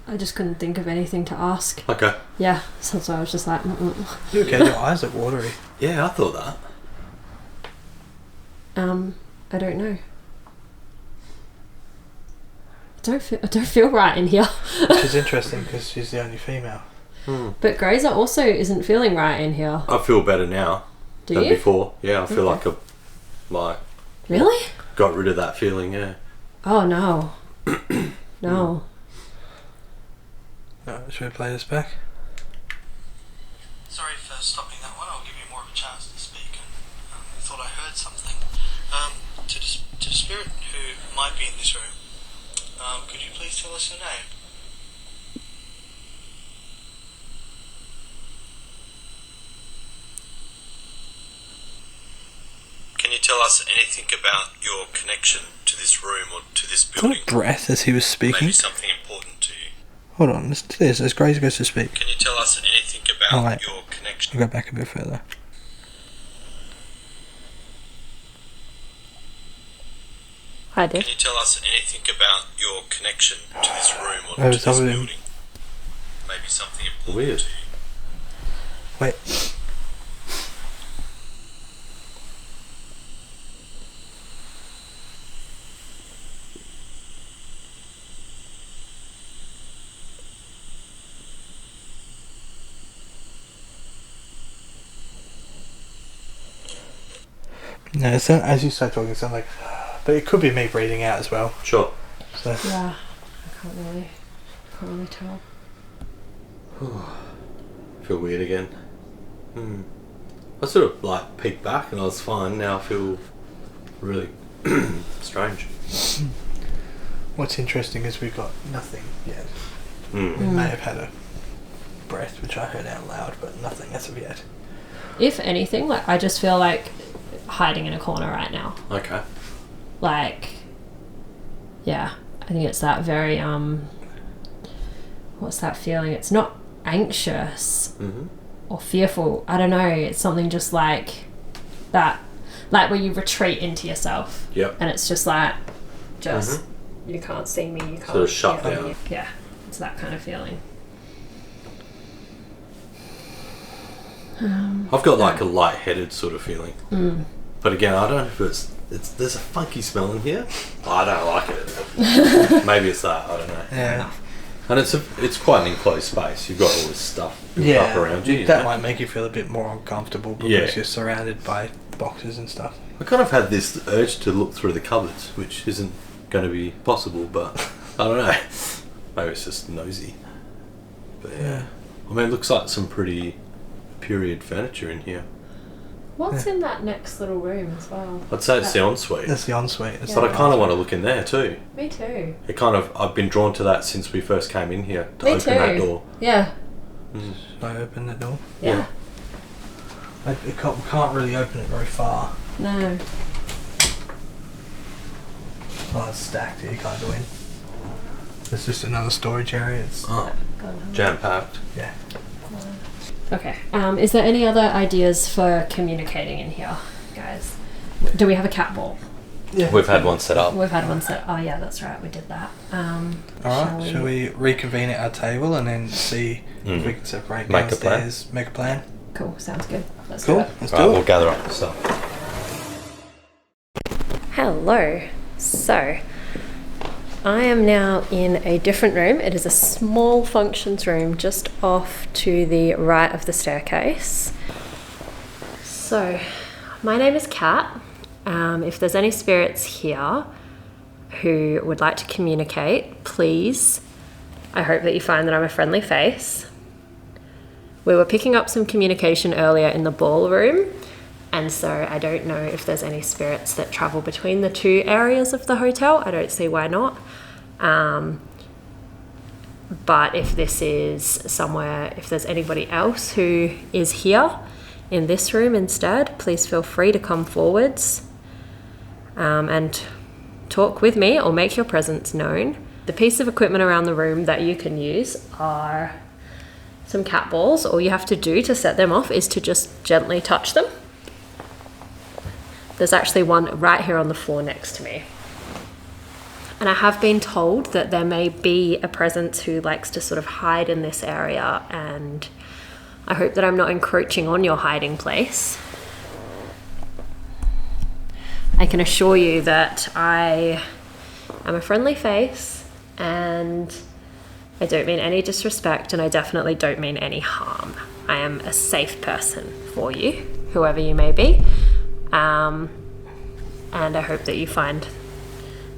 I just couldn't think of anything to ask. Okay. Yeah, so I was just like, You okay? Your eyes are watery. Yeah, I thought that. I don't know. I don't feel right in here. Which is interesting because she's the only female. But Grazer also isn't feeling right in here. I feel better now Do than you? before. Yeah, I feel Okay. like Really? got rid of that feeling. Yeah. Oh no. No. Should we play this back? Sorry for stopping that one. I'll give you more of a chance to speak. And I thought I heard something. To the spirit who might be in this room, could you please tell us your name? Can you tell us anything about your connection to this room or to this Is that building? a breath as he was speaking? Maybe something important to you. Hold on, let's do this as Grace goes to speak. Can you tell us anything about Oh, wait. your connection? I'll go back a bit further. I Can did. you tell us anything about your connection to this room or Oh, to is that this what it- building? Maybe something important to you. Wait. No, as you start talking, it sounds like but it could be me breathing out as well. Sure. So Yeah, I can't really tell. Feel weird again. I sort of like peeked back and I was fine. Now I feel really strange. what's interesting is we've got nothing yet. We may have had a breath, which I heard out loud, but nothing as of yet. If anything, like I just feel like hiding in a corner right now. Okay. Like, yeah, I think it's that very what's that feeling? It's not anxious or fearful. I don't know. It's something just like that, like where you retreat into yourself. Yep. And it's just like, you can't see me. You can't Sort of shut hear down. me. Yeah, it's that kind of feeling. I've got like a light-headed sort of feeling. But again, I don't know if it's there's a funky smell in here. I don't like it. Maybe it's that. I don't know. Yeah. And it's quite an enclosed space. You've got all this stuff up around you. That might make you feel a bit more uncomfortable because you're surrounded by boxes and stuff. I kind of had this urge to look through the cupboards, which isn't going to be possible, but I don't know. Maybe it's just nosy. But yeah. I mean, it looks like some pretty period furniture in here. What's in that next little room as well? I'd say it's the ensuite. That's the ensuite. But I kind of want to look in there too. Me too. I've been drawn to that since we first came in here to open that door. Yeah. Should I open the door? Yeah. We can't really open it very far. No. Oh, it's stacked here, you can't go in. There's just another storage area. It's Jam-packed. yeah. Okay. Is there any other ideas for communicating in here, guys? Do we have a cat ball? Yeah. We've had one set up. We've had one set. Oh yeah, that's right. We did that. Alright, shall we reconvene at our table and then see if we can separate Make a plan. downstairs? Make a plan. Cool. Sounds good. Let's Cool. do it. Let's Right, do it. we'll gather up the stuff. Hello. So, I am now in a different room. It is a small functions room just off to the right of the staircase. So, my name is Kat. If there's any spirits here who would like to communicate, please, I hope that you find that I'm a friendly face. We were picking up some communication earlier in the ballroom, and so I don't know if there's any spirits that travel between the two areas of the hotel. I don't see why not. But if this is somewhere, if there's anybody else who is here in this room instead, please feel free to come forwards and talk with me or make your presence known. The piece of equipment around the room that you can use are some cat balls. All you have to do to set them off is to just gently touch them. There's actually one right here on the floor next to me. And I have been told that there may be a presence who likes to sort of hide in this area, and I hope that I'm not encroaching on your hiding place. I can assure you that I am a friendly face, and I don't mean any disrespect, and I definitely don't mean any harm. I am a safe person for you, whoever you may be. And I hope that you find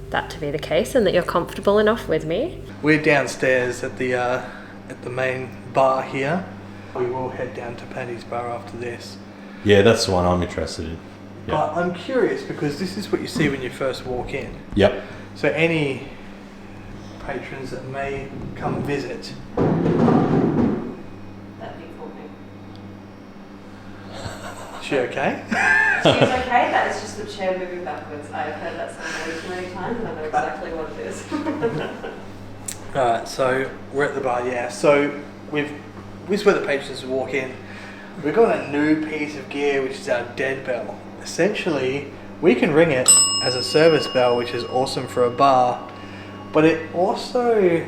that to be the case and that you're comfortable enough with me. We're downstairs at the main bar here. We will head down to Paddy's bar after this. Yeah, that's the one I'm interested in. But I'm curious because this is what you see when you first walk in. Yep. So any patrons that may come visit. That'd be cool. She okay? She's okay, that is just the chair moving backwards. I've heard that sound way too many times and I know exactly what it is. Alright, so we're at the bar, yeah. So this is where the patrons walk in. We've got a new piece of gear, which is our dead bell. Essentially, we can ring it as a service bell, which is awesome for a bar, but it also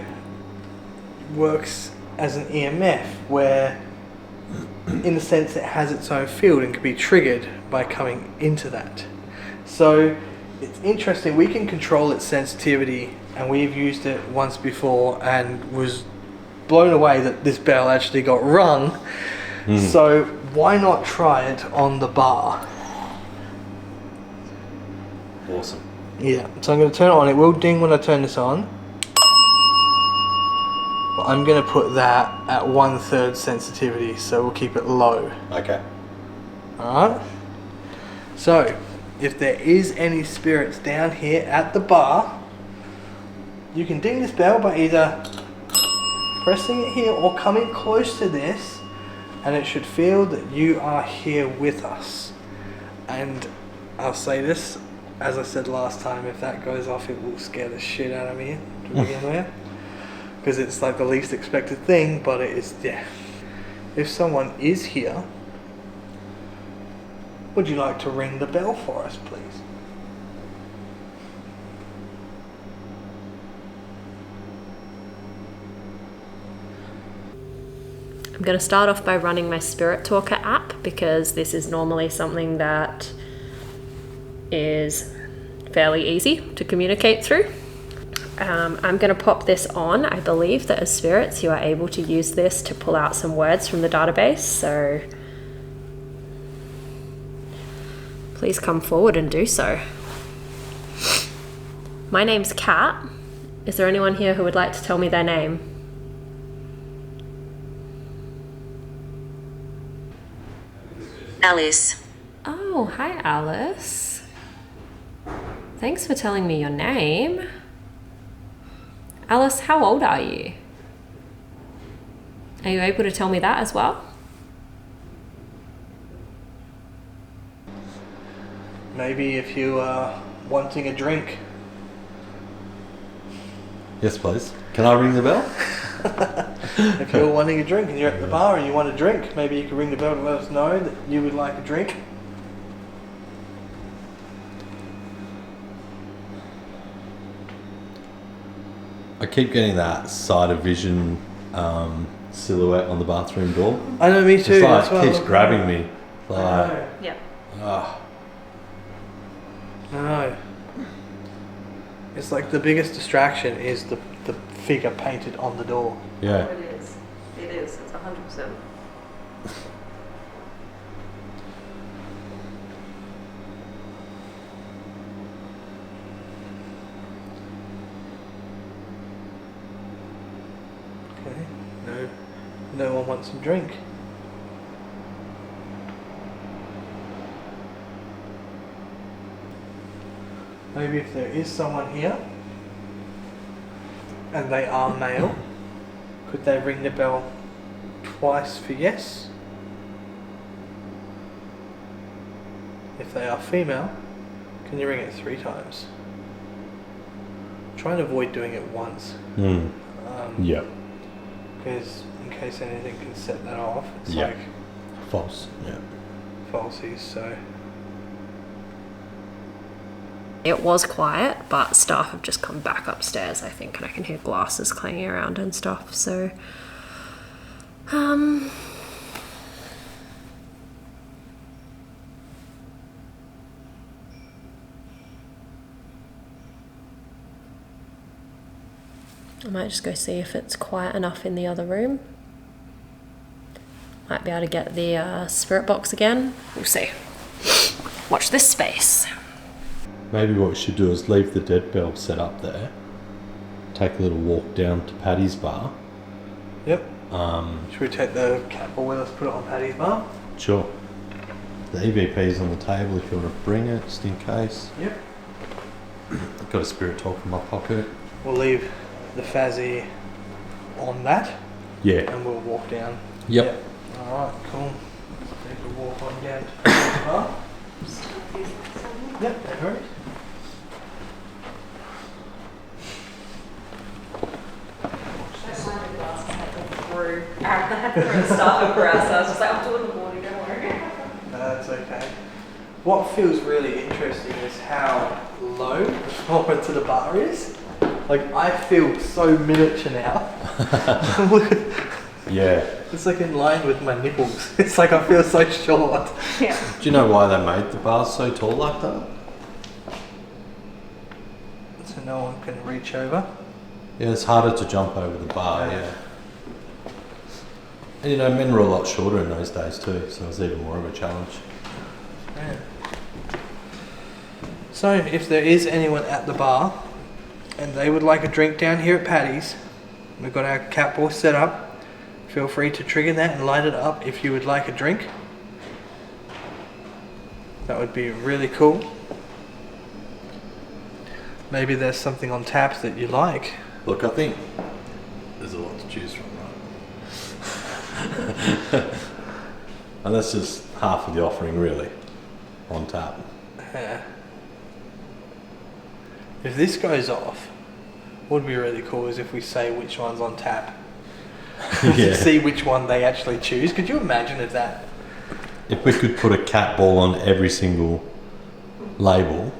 works as an EMF, where in the sense it has its own field and can be triggered by coming into that. So it's interesting, we can control its sensitivity, and we've used it once before and was blown away that this bell actually got rung. So why not try it on the bar? Awesome. Yeah, so I'm going to turn it on. It will ding when I turn this on. But I'm going to put that at 1/3 sensitivity, so we'll keep it low. Okay. Alright? So, if there is any spirits down here at the bar, you can ding this bell by either pressing it here or coming close to this, and it should feel that you are here with us. And I'll say this, as I said last time, if that goes off, it will scare the shit out of me to begin with. Because it's like the least expected thing, but it is, yeah. If someone is here, would you like to ring the bell for us, please? I'm going to start off by running my Spirit Talker app, because this is normally something that is fairly easy to communicate through. I'm going to pop this on. I believe that as spirits you are able to use this to pull out some words from the database, so please come forward and do so. My name's Kat. Is there anyone here who would like to tell me their name? Alice. Oh, hi Alice. Thanks for telling me your name. Alice, how old are you? Are you able to tell me that as well? Maybe if you are wanting a drink. Yes, please. Can I ring the bell? If you're wanting a drink and you're at the bar and you want a drink, maybe you could ring the bell to let us know that you would like a drink. I keep getting that side of vision silhouette on the bathroom door. I know, me too. It's like, keeps grabbing me. Like, Yeah. I know. It's like the biggest distraction is the figure painted on the door. yeah. It is. It is. It's 100%. Okay. No one wants some drink. Maybe if there is someone here and they are male, could they ring the bell twice for yes? If they are female, can you ring it 3 times? Try and avoid doing it once. Yep. Because in case anything can set that off, it's Yeah. like False. Yeah. falsies, so... It was quiet, but staff have just come back upstairs, I think, and I can hear glasses clanging around and stuff, so... I might just go see if it's quiet enough in the other room. Might be able to get the spirit box again. We'll see. Watch this space. Maybe what we should do is leave the dead bell set up there. Take a little walk down to Paddy's bar. Yep. Should we take the cat ball with us, put it on Paddy's bar? Sure. The EVP's on the table if you want to bring it, just in case. Yep. I've got a spirit talk in my pocket. We'll leave the Fazzy on that. Yeah. And we'll walk down. Yep. Alright, cool. Take a walk on down to Paddy's bar. Yep, no worries. I had to throw the stuff over us, so I was just like, I'll do it in the morning, don't worry. No, that's okay. What feels really interesting is how low the floor to the bar is. Like, I feel so miniature now. Yeah. It's like in line with my nipples. It's like I feel so short. Yeah. Do you know why they made the bars so tall like that? So no one can reach over. Yeah, it's harder to jump over the bar, yeah. And you know, men were a lot shorter in those days too, so it was even more of a challenge. Yeah. So, if there is anyone at the bar and they would like a drink down here at Paddy's, we've got our cat ball set up. Feel free to trigger that and light it up if you would like a drink. That would be really cool. Maybe there's something on tap that you like. Look, I think there's a lot to choose from, right? And that's just half of the offering, really, on tap. Yeah. If this goes off, what would be really cool is if we say which one's on tap. Yeah. To see which one they actually choose. Could you imagine if that? If we could put a cat ball on every single label.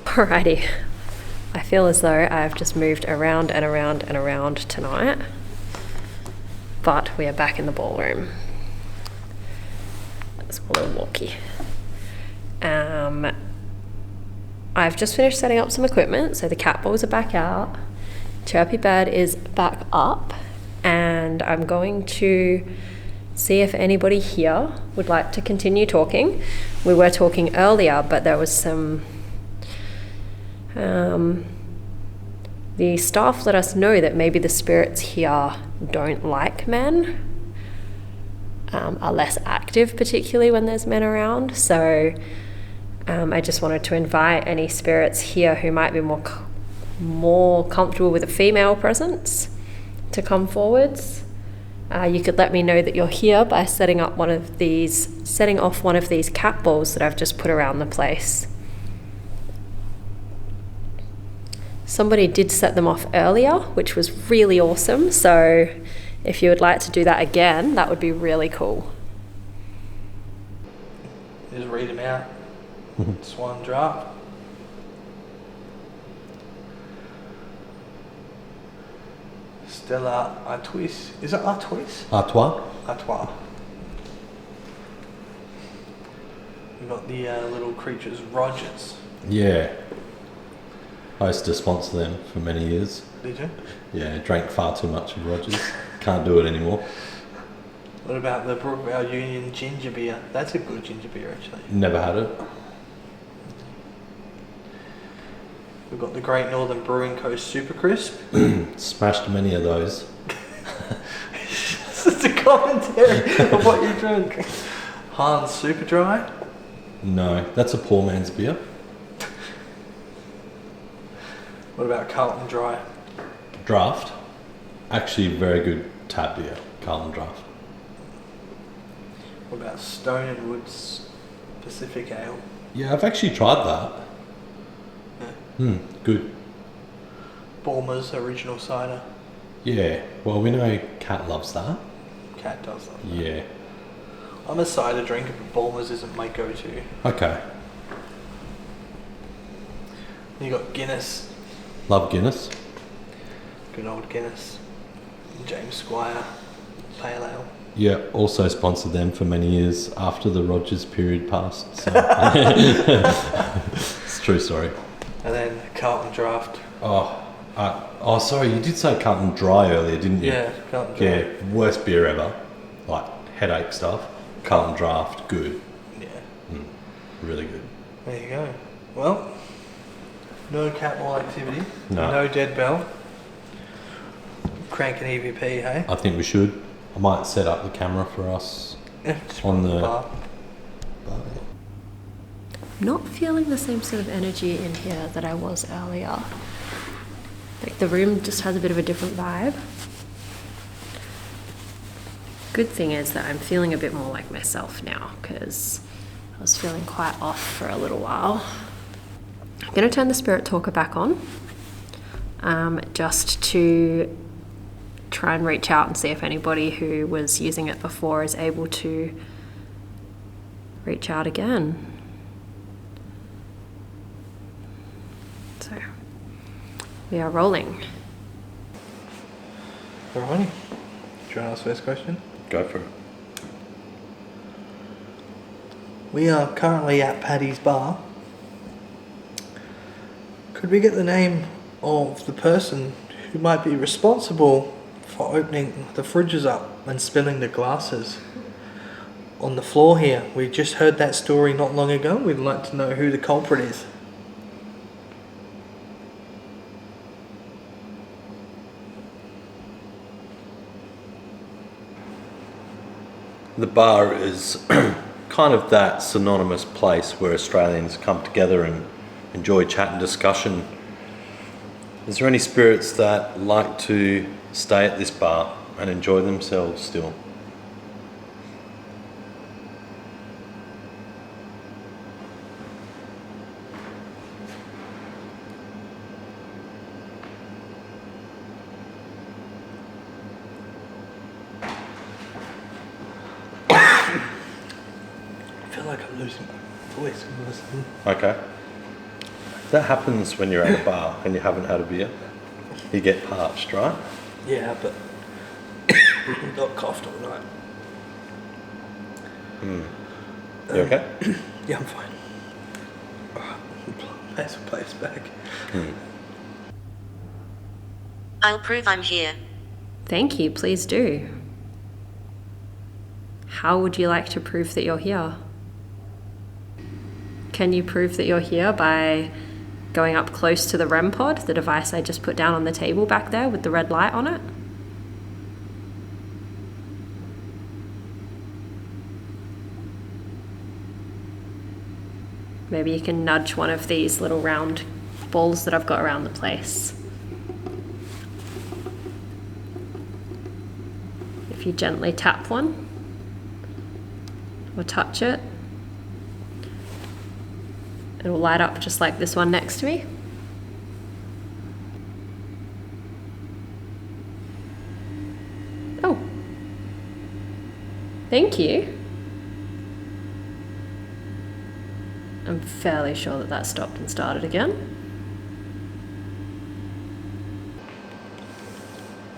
Alrighty. I feel as though I've just moved around and around and around tonight. But we are back in the ballroom. Let's go a little walkie. I've just finished setting up some equipment, so the cat balls are back out. Chirpy Bird is back up, and I'm going to see if anybody here would like to continue talking. We were talking earlier, but there was some... the staff let us know that maybe the spirits here don't like men, are less active, particularly when there's men around. So I just wanted to invite any spirits here who might be more comfortable with a female presence to come forwards. You could let me know that you're here by setting off one of these cat balls that I've just put around the place. Somebody did set them off earlier, which was really awesome. So if you would like to do that again, that would be really cool. Just read them out. Swan draft. Stella Artois. Is it Artois? Artois? Artois. We've got the little creatures, Rogers. Yeah. I used to sponsor them for many years. Did you? Yeah, drank far too much of Rogers. Can't do it anymore. What about the Brookvale Union ginger beer? That's a good ginger beer, actually. Never had it. We've got the Great Northern Brewing Co. Super Crisp. Smashed many of those. It's a commentary of what you drink. Hans Super Dry. No, that's a poor man's beer. What about Carlton Dry? Draft. Actually, very good tap beer. Carlton Draft. What about Stone and Woods Pacific Ale? Yeah, I've actually tried that. Good. Bulmer's Original Cider. Yeah, well, we know Kat loves that. Cat does love that. Yeah. I'm a cider drinker, but Bulmer's isn't my go-to. Okay. You got Guinness. Love Guinness. Good old Guinness. James Squire Pale Ale. Yeah, also sponsored them for many years after the Rogers period passed. So. It's a true story. And then Carlton Draft. Sorry, you did say Carlton Dry earlier, didn't you? Yeah, Carlton Dry. Yeah, worst beer ever. Like headache stuff. Carlton Draft, good. Yeah. Really good. There you go. Well, no catball activity. No. No dead bell. Crank an EVP, hey? I think we should. I might set up the camera for us on the bar. Not feeling the same sort of energy in here that I was earlier. Like the room just has a bit of a different vibe. Good thing is that I'm feeling a bit more like myself now, because I was feeling quite off for a little while. I'm going to turn the spirit talker back on, just to try and reach out and see if anybody who was using it before is able to reach out again. So we are rolling. Alrighty. Do you want to ask the first question? Go for it. We are currently at Paddy's bar. Could we get the name of the person who might be responsible for opening the fridges up and spilling the glasses? on the floor here. We just heard that story not long ago. We'd like to know who the culprit is. The bar is kind of that synonymous place where Australians come together and enjoy chat and discussion. Is there any spirits that like to stay at this bar and enjoy themselves still? I feel like I'm losing my voice. Okay. That happens when you're at a bar and you haven't had a beer. You get parched, right? Yeah, but got coughed all night. You okay? Yeah, I'm fine. Play us back. I'll prove I'm here. Thank you, please do. How would you like to prove that you're here? Can you prove that you're here by going up close to the REM pod, the device I just put down on the table back there with the red light on it? Maybe you can nudge one of these little round balls that I've got around the place. If you gently tap one or touch it, it'll light up just like this one next to me. Oh, thank you. I'm fairly sure that that stopped and started again.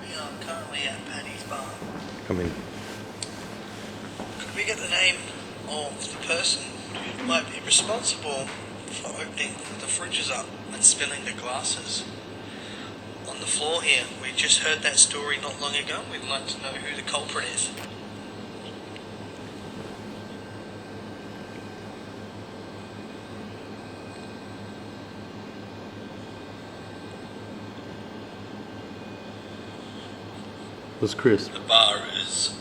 We are currently at Paddy's bar. Come in. Could we get the name of the person who might be responsible for opening the fridges up and spilling the glasses on the floor here? We just heard that story not long ago. We'd like to know who the culprit is. That's Chris. The bar is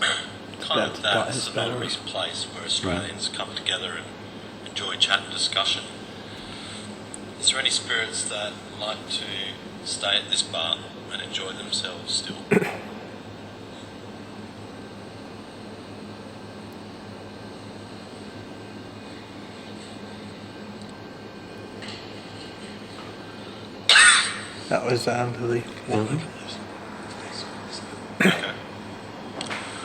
kind of that his synonymous place where Australians come together and enjoy chat and discussion. Is there any spirits that like to stay at this bar and enjoy themselves still? That was Billy. Okay.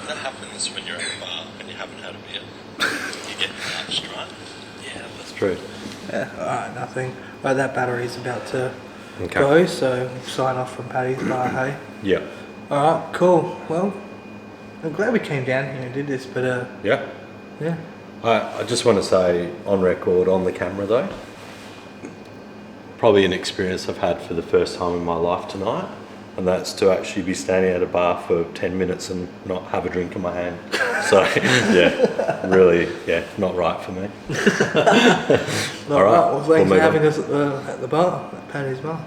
That happens when you're at a bar and you haven't had a beer. You get parched, right? Yeah, That's true. yeah. Alright, nothing. Well, that battery's about to Okay. go, so we'll sign off from Paddy's bar, hey? Yeah. Alright, cool. Well, I'm glad we came down here and did this, but Yeah. yeah. I just want to say on record, on the camera though, probably an experience I've had for the first time in my life tonight, and that's to actually be standing at a bar for 10 minutes and not have a drink in my hand. So, yeah, really, yeah, not right for me. All All right, right, well, thanks we'll for move having on. us at the bar, at Paddy's bar.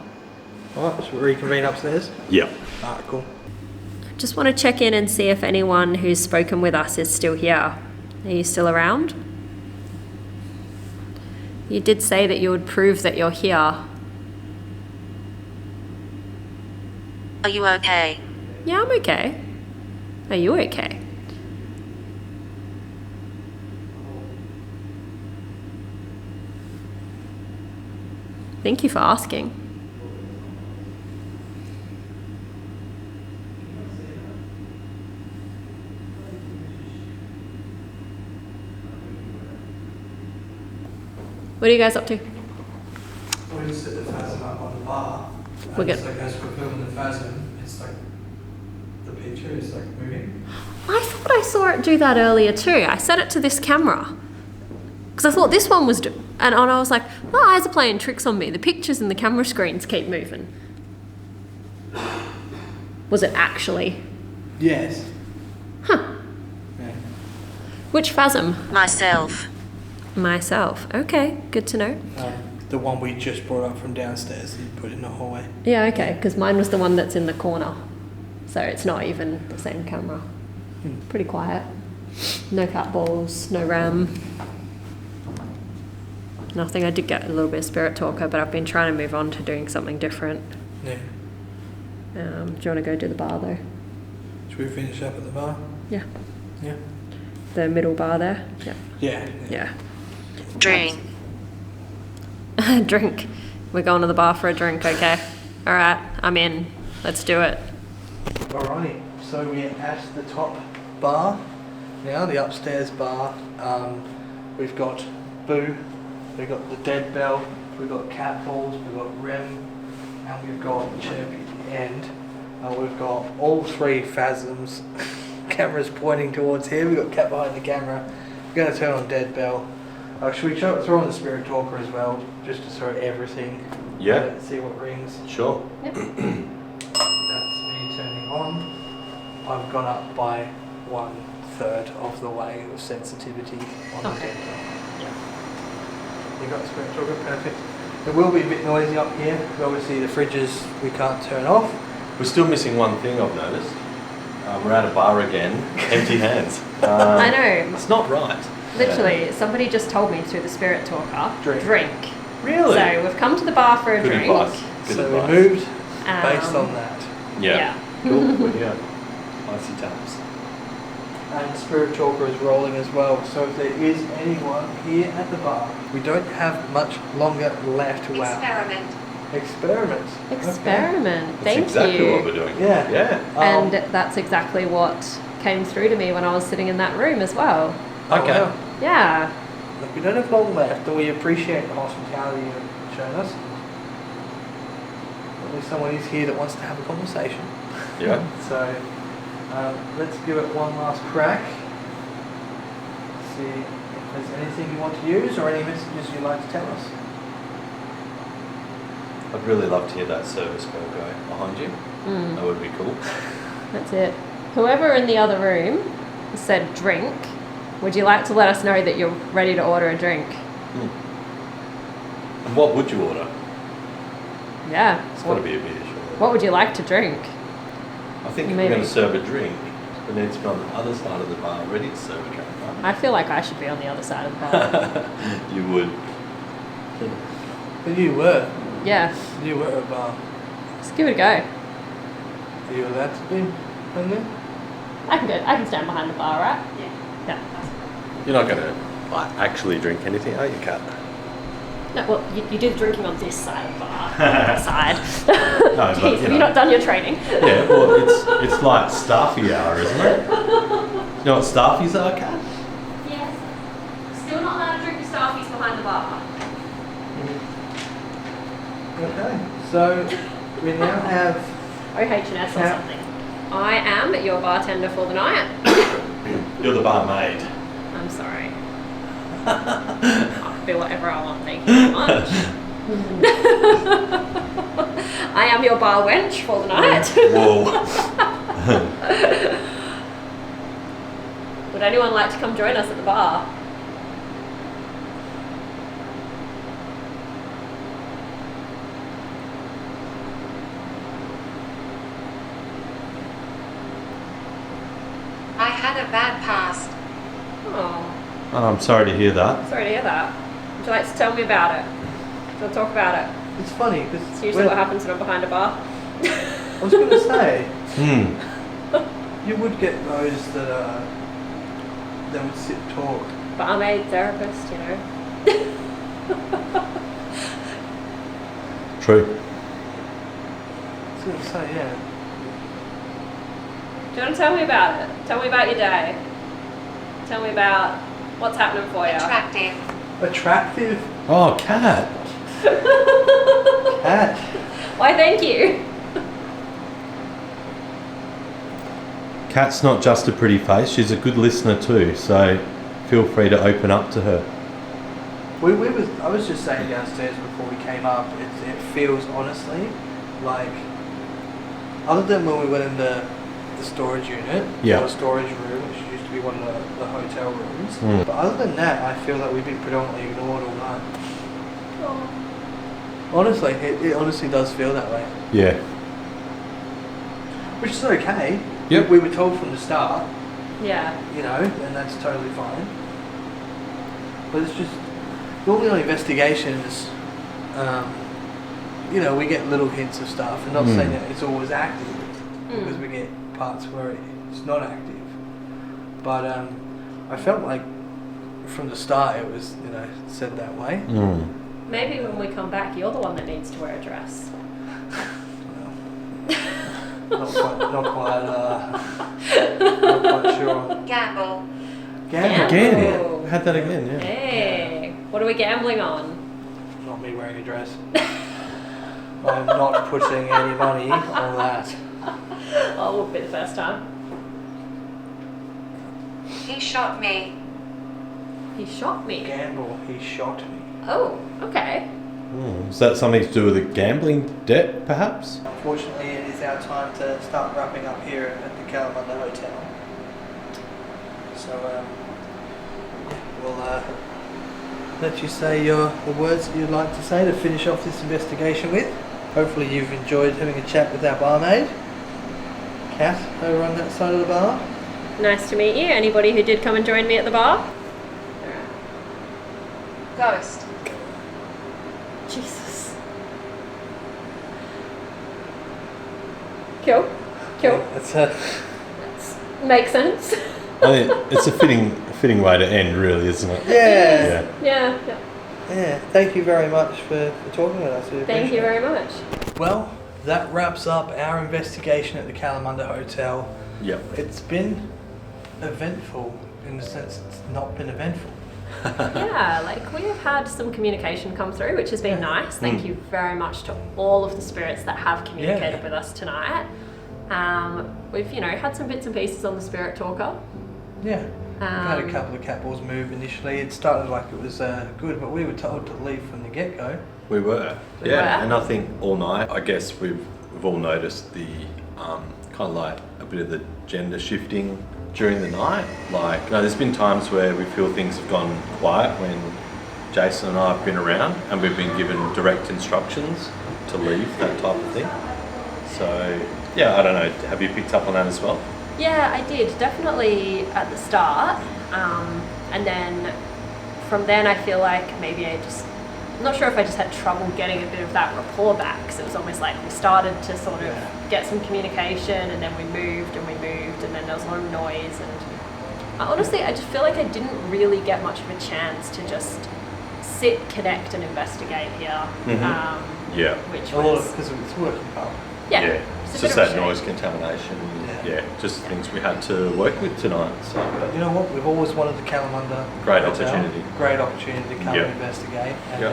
Alright, should we reconvene upstairs? Yeah. Alright, cool. Just want to check in and see if anyone who's spoken with us is still here. Are you still around? You did say that you would prove that you're here. Are you okay? Yeah, I'm okay. Are you okay? Thank you for asking. What are you guys up to? We just set the phasm up on the bar. We're good. It's like as we're filming the phasm, it's like the picture is like moving. I thought I saw it do that earlier too. I set it to this camera. Because I thought this one was... And I was like, my eyes are playing tricks on me. The pictures and the camera screens keep moving. Was it actually? Yes. Huh. Yeah. Which phasm? Myself. Myself. Okay, good to know. The one we just brought up from downstairs and put in the hallway. Yeah, okay, because mine was the one that's in the corner. So it's not even the same camera. Pretty quiet. No cat balls, no RAM. Nothing. I did get a little bit of spirit talker, but I've been trying to move on to doing something different. Yeah. Do you want to go do the bar though? Should we finish up at the bar? Yeah. Yeah. The middle bar there? Yeah. Yeah. Drink. Drink. We're going to the bar for a drink, okay? Alright, I'm in. Let's do it. Alrighty, so we're at the top bar now, the upstairs bar. We've got Boo, we've got the Dead Bell, we've got Cat Balls, we've got Rem, and we've got Chirpy at the end. We've got all three phasms. Cameras pointing towards here. We've got Cat behind the camera. We're going to turn on Dead Bell. Should we throw on the Spirit Talker as well, just to throw everything? Yeah. See what rings. Sure. Yep. That's me turning on. I've gone up by 1/3 of the way of sensitivity on the Dead Bell. Yeah. You got the Spirit Talker, perfect. It will be a bit noisy up here, because obviously the fridges we can't turn off. We're still missing one thing I've noticed. We're at a bar again, empty hands. I know. It's not right. Literally, somebody just told me through the spirit talker, Drink. Really? So we've come to the bar for a Good drink. advice. Good So advice. we moved based on that. Yeah. Cool. Well, yeah. Icy taps. And Spirit Talker is rolling as well. So if there is anyone here at the bar, we don't have much longer left. Wow. Experiment. Experiment. Experiment. That's Thank exactly you. what we're doing. Yeah. Yeah. And that's exactly what came through to me when I was sitting in that room as well. Okay. Oh, wow. Yeah. Look, we don't have long left, and we appreciate the hospitality you've shown us. At least someone is here that wants to have a conversation. Yeah. So let's give it one last crack. See if there's anything you want to use or any messages you'd like to tell us. I'd really love to hear that service bell go behind you. That would be cool. That's it. Whoever in the other room said drink, would you like to let us know that you're ready to order a drink? And what would you order? Yeah. It's got to be a beer, surely. What would you like to drink? I think if Maybe. we're going to serve a drink, it needs to be on the other side of the bar, ready to serve a drink. I feel like I should be on the other side of the bar. You would. But you were. Yeah. You were at a bar. Let's give it a go. Are you allowed to be in there? I can stand behind the bar, right? Yeah. You're not going to actually drink anything, are you, Kat? No, well, you do the drinking on this side of the bar. side. No, Jeez, but, have you not done your training? Yeah, well, it's like Staffy hour, isn't it? You know what Staffies are, Kat? Yes. Still not allowed to drink your Starfies behind the bar. Okay. So we now have OH&S or something. I am your bartender for the night. You're the barmaid. I'm sorry. I can do whatever I want, thank you very much. I am your bar wench for the night. Whoa. Would anyone like to come join us at the bar? I had a bad past. Oh, I'm sorry to hear that. sorry to hear that. Would you like to tell me about it? Do you want to talk about it? It's funny because It's usually what happens when I'm behind a bar. I was going to say you would get those that would sit and talk. Barmaid, therapist, you know. True. I was going to say, yeah. Do you want to tell me about it? Tell me about your day. Tell me about what's happening for you. Attractive. Attractive Oh, Kat. cat. Why, thank you. Kat's not just a pretty face, she's a good listener too, so feel free to open up to her. I was just saying downstairs before we came up, it feels honestly like, other than when we went in the storage unit, Yeah. or storage room, which used to be be one of the hotel rooms. Mm. But other than that, I feel like we've been predominantly ignored all night. Honestly, it honestly does feel that way. Yeah. Which is okay. Yep. We were told from the start, Yeah. you know, and that's totally fine. But it's just, normally on investigations, you know, we get little hints of stuff, and not saying that it's always active, because we get parts where it's not active. But I felt like from the start it was, you know, said that way. Mm. Maybe when we come back, you're the one that needs to wear a dress. Not quite sure. Gamble. Again. Had that again, yeah. Hey, what are we gambling on? Not me wearing a dress. I'm not putting any money on that. Oh, it will be the first time. He shot me. He shot me. Gamble, he shot me. Oh, okay. Mm. Is that something to do with a gambling debt, perhaps? Unfortunately, it is our time to start wrapping up here at the Kalamunda Hotel. So, we'll let you say the words that you'd like to say to finish off this investigation with. Hopefully you've enjoyed having a chat with our barmaid, Kat, over on that side of the bar. Nice to meet you. Anybody who did come and join me at the bar? Ghost. Jesus. Cool. Cool. Makes sense. I think it's a fitting way to end, really, isn't it? Yeah. Yeah. Yeah, thank you very much for talking with us. We Thank you very much. Well, that wraps up our investigation at the Kalamunda Hotel. Yep. It's been eventful in the sense it's not been eventful. Yeah, like we have had some communication come through, which has been nice. Thank you very much to all of the spirits that have communicated with us tonight. We've, you know, had some bits and pieces on the Spirit Talker. Yeah. We've had a couple of catballs move initially. It started like it was good, but we were told to leave from the get-go. We were. And I think all night, I guess we've all noticed the kind of like a bit of the gender shifting during the night. Like, you know, there's been times where we feel things have gone quiet when Jason and I have been around and we've been given direct instructions to leave, that type of thing. So, yeah, I don't know. Have you picked up on that as well? Yeah, I did, definitely at the start. And then from then I feel like maybe I'm not sure if I just had trouble getting a bit of that rapport back, because it was almost like we started to sort of get some communication, and then we moved, and then there was a lot of noise, and honestly I just feel like I didn't really get much of a chance to just sit, connect and investigate here. Which was... because it's working hard. Yeah. It's just that noise contamination. Just things we had to work with tonight. So, but you know what? We've always wanted the Kalamunda Great Hotel. opportunity. Great opportunity to come and investigate. And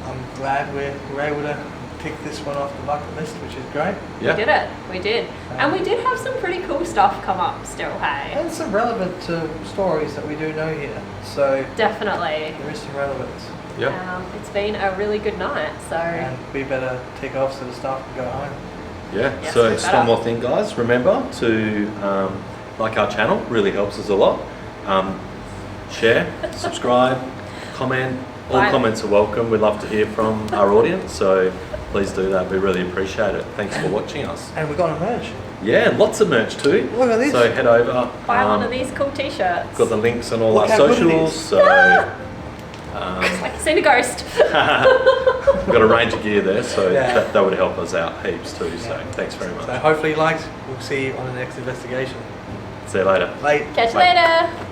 I'm glad we're able to tick this one off the bucket list, which is great. We did it. We did. And we did have some pretty cool stuff come up still, hey? And some relevant stories that we do know here. So definitely. There is some relevance. It's been a really good night, so... And we better tick off so the staff can go home. Yeah, so just one more thing, guys. Remember to like our channel, really helps us a lot. Share, subscribe, comment. All comments are welcome. We'd love to hear from our audience, so please do that. We really appreciate it. Thanks for watching us. And we've got a merch. Yeah, lots of merch too. Look at this. So head over. Buy one of these cool t-shirts. Got the links on all our socials. So it's like seeing a ghost. we've got a range of gear there, so that would help us out heaps too. So thanks very much. So hopefully you liked. We'll see you on the next investigation. See you later. Bye. Catch you later.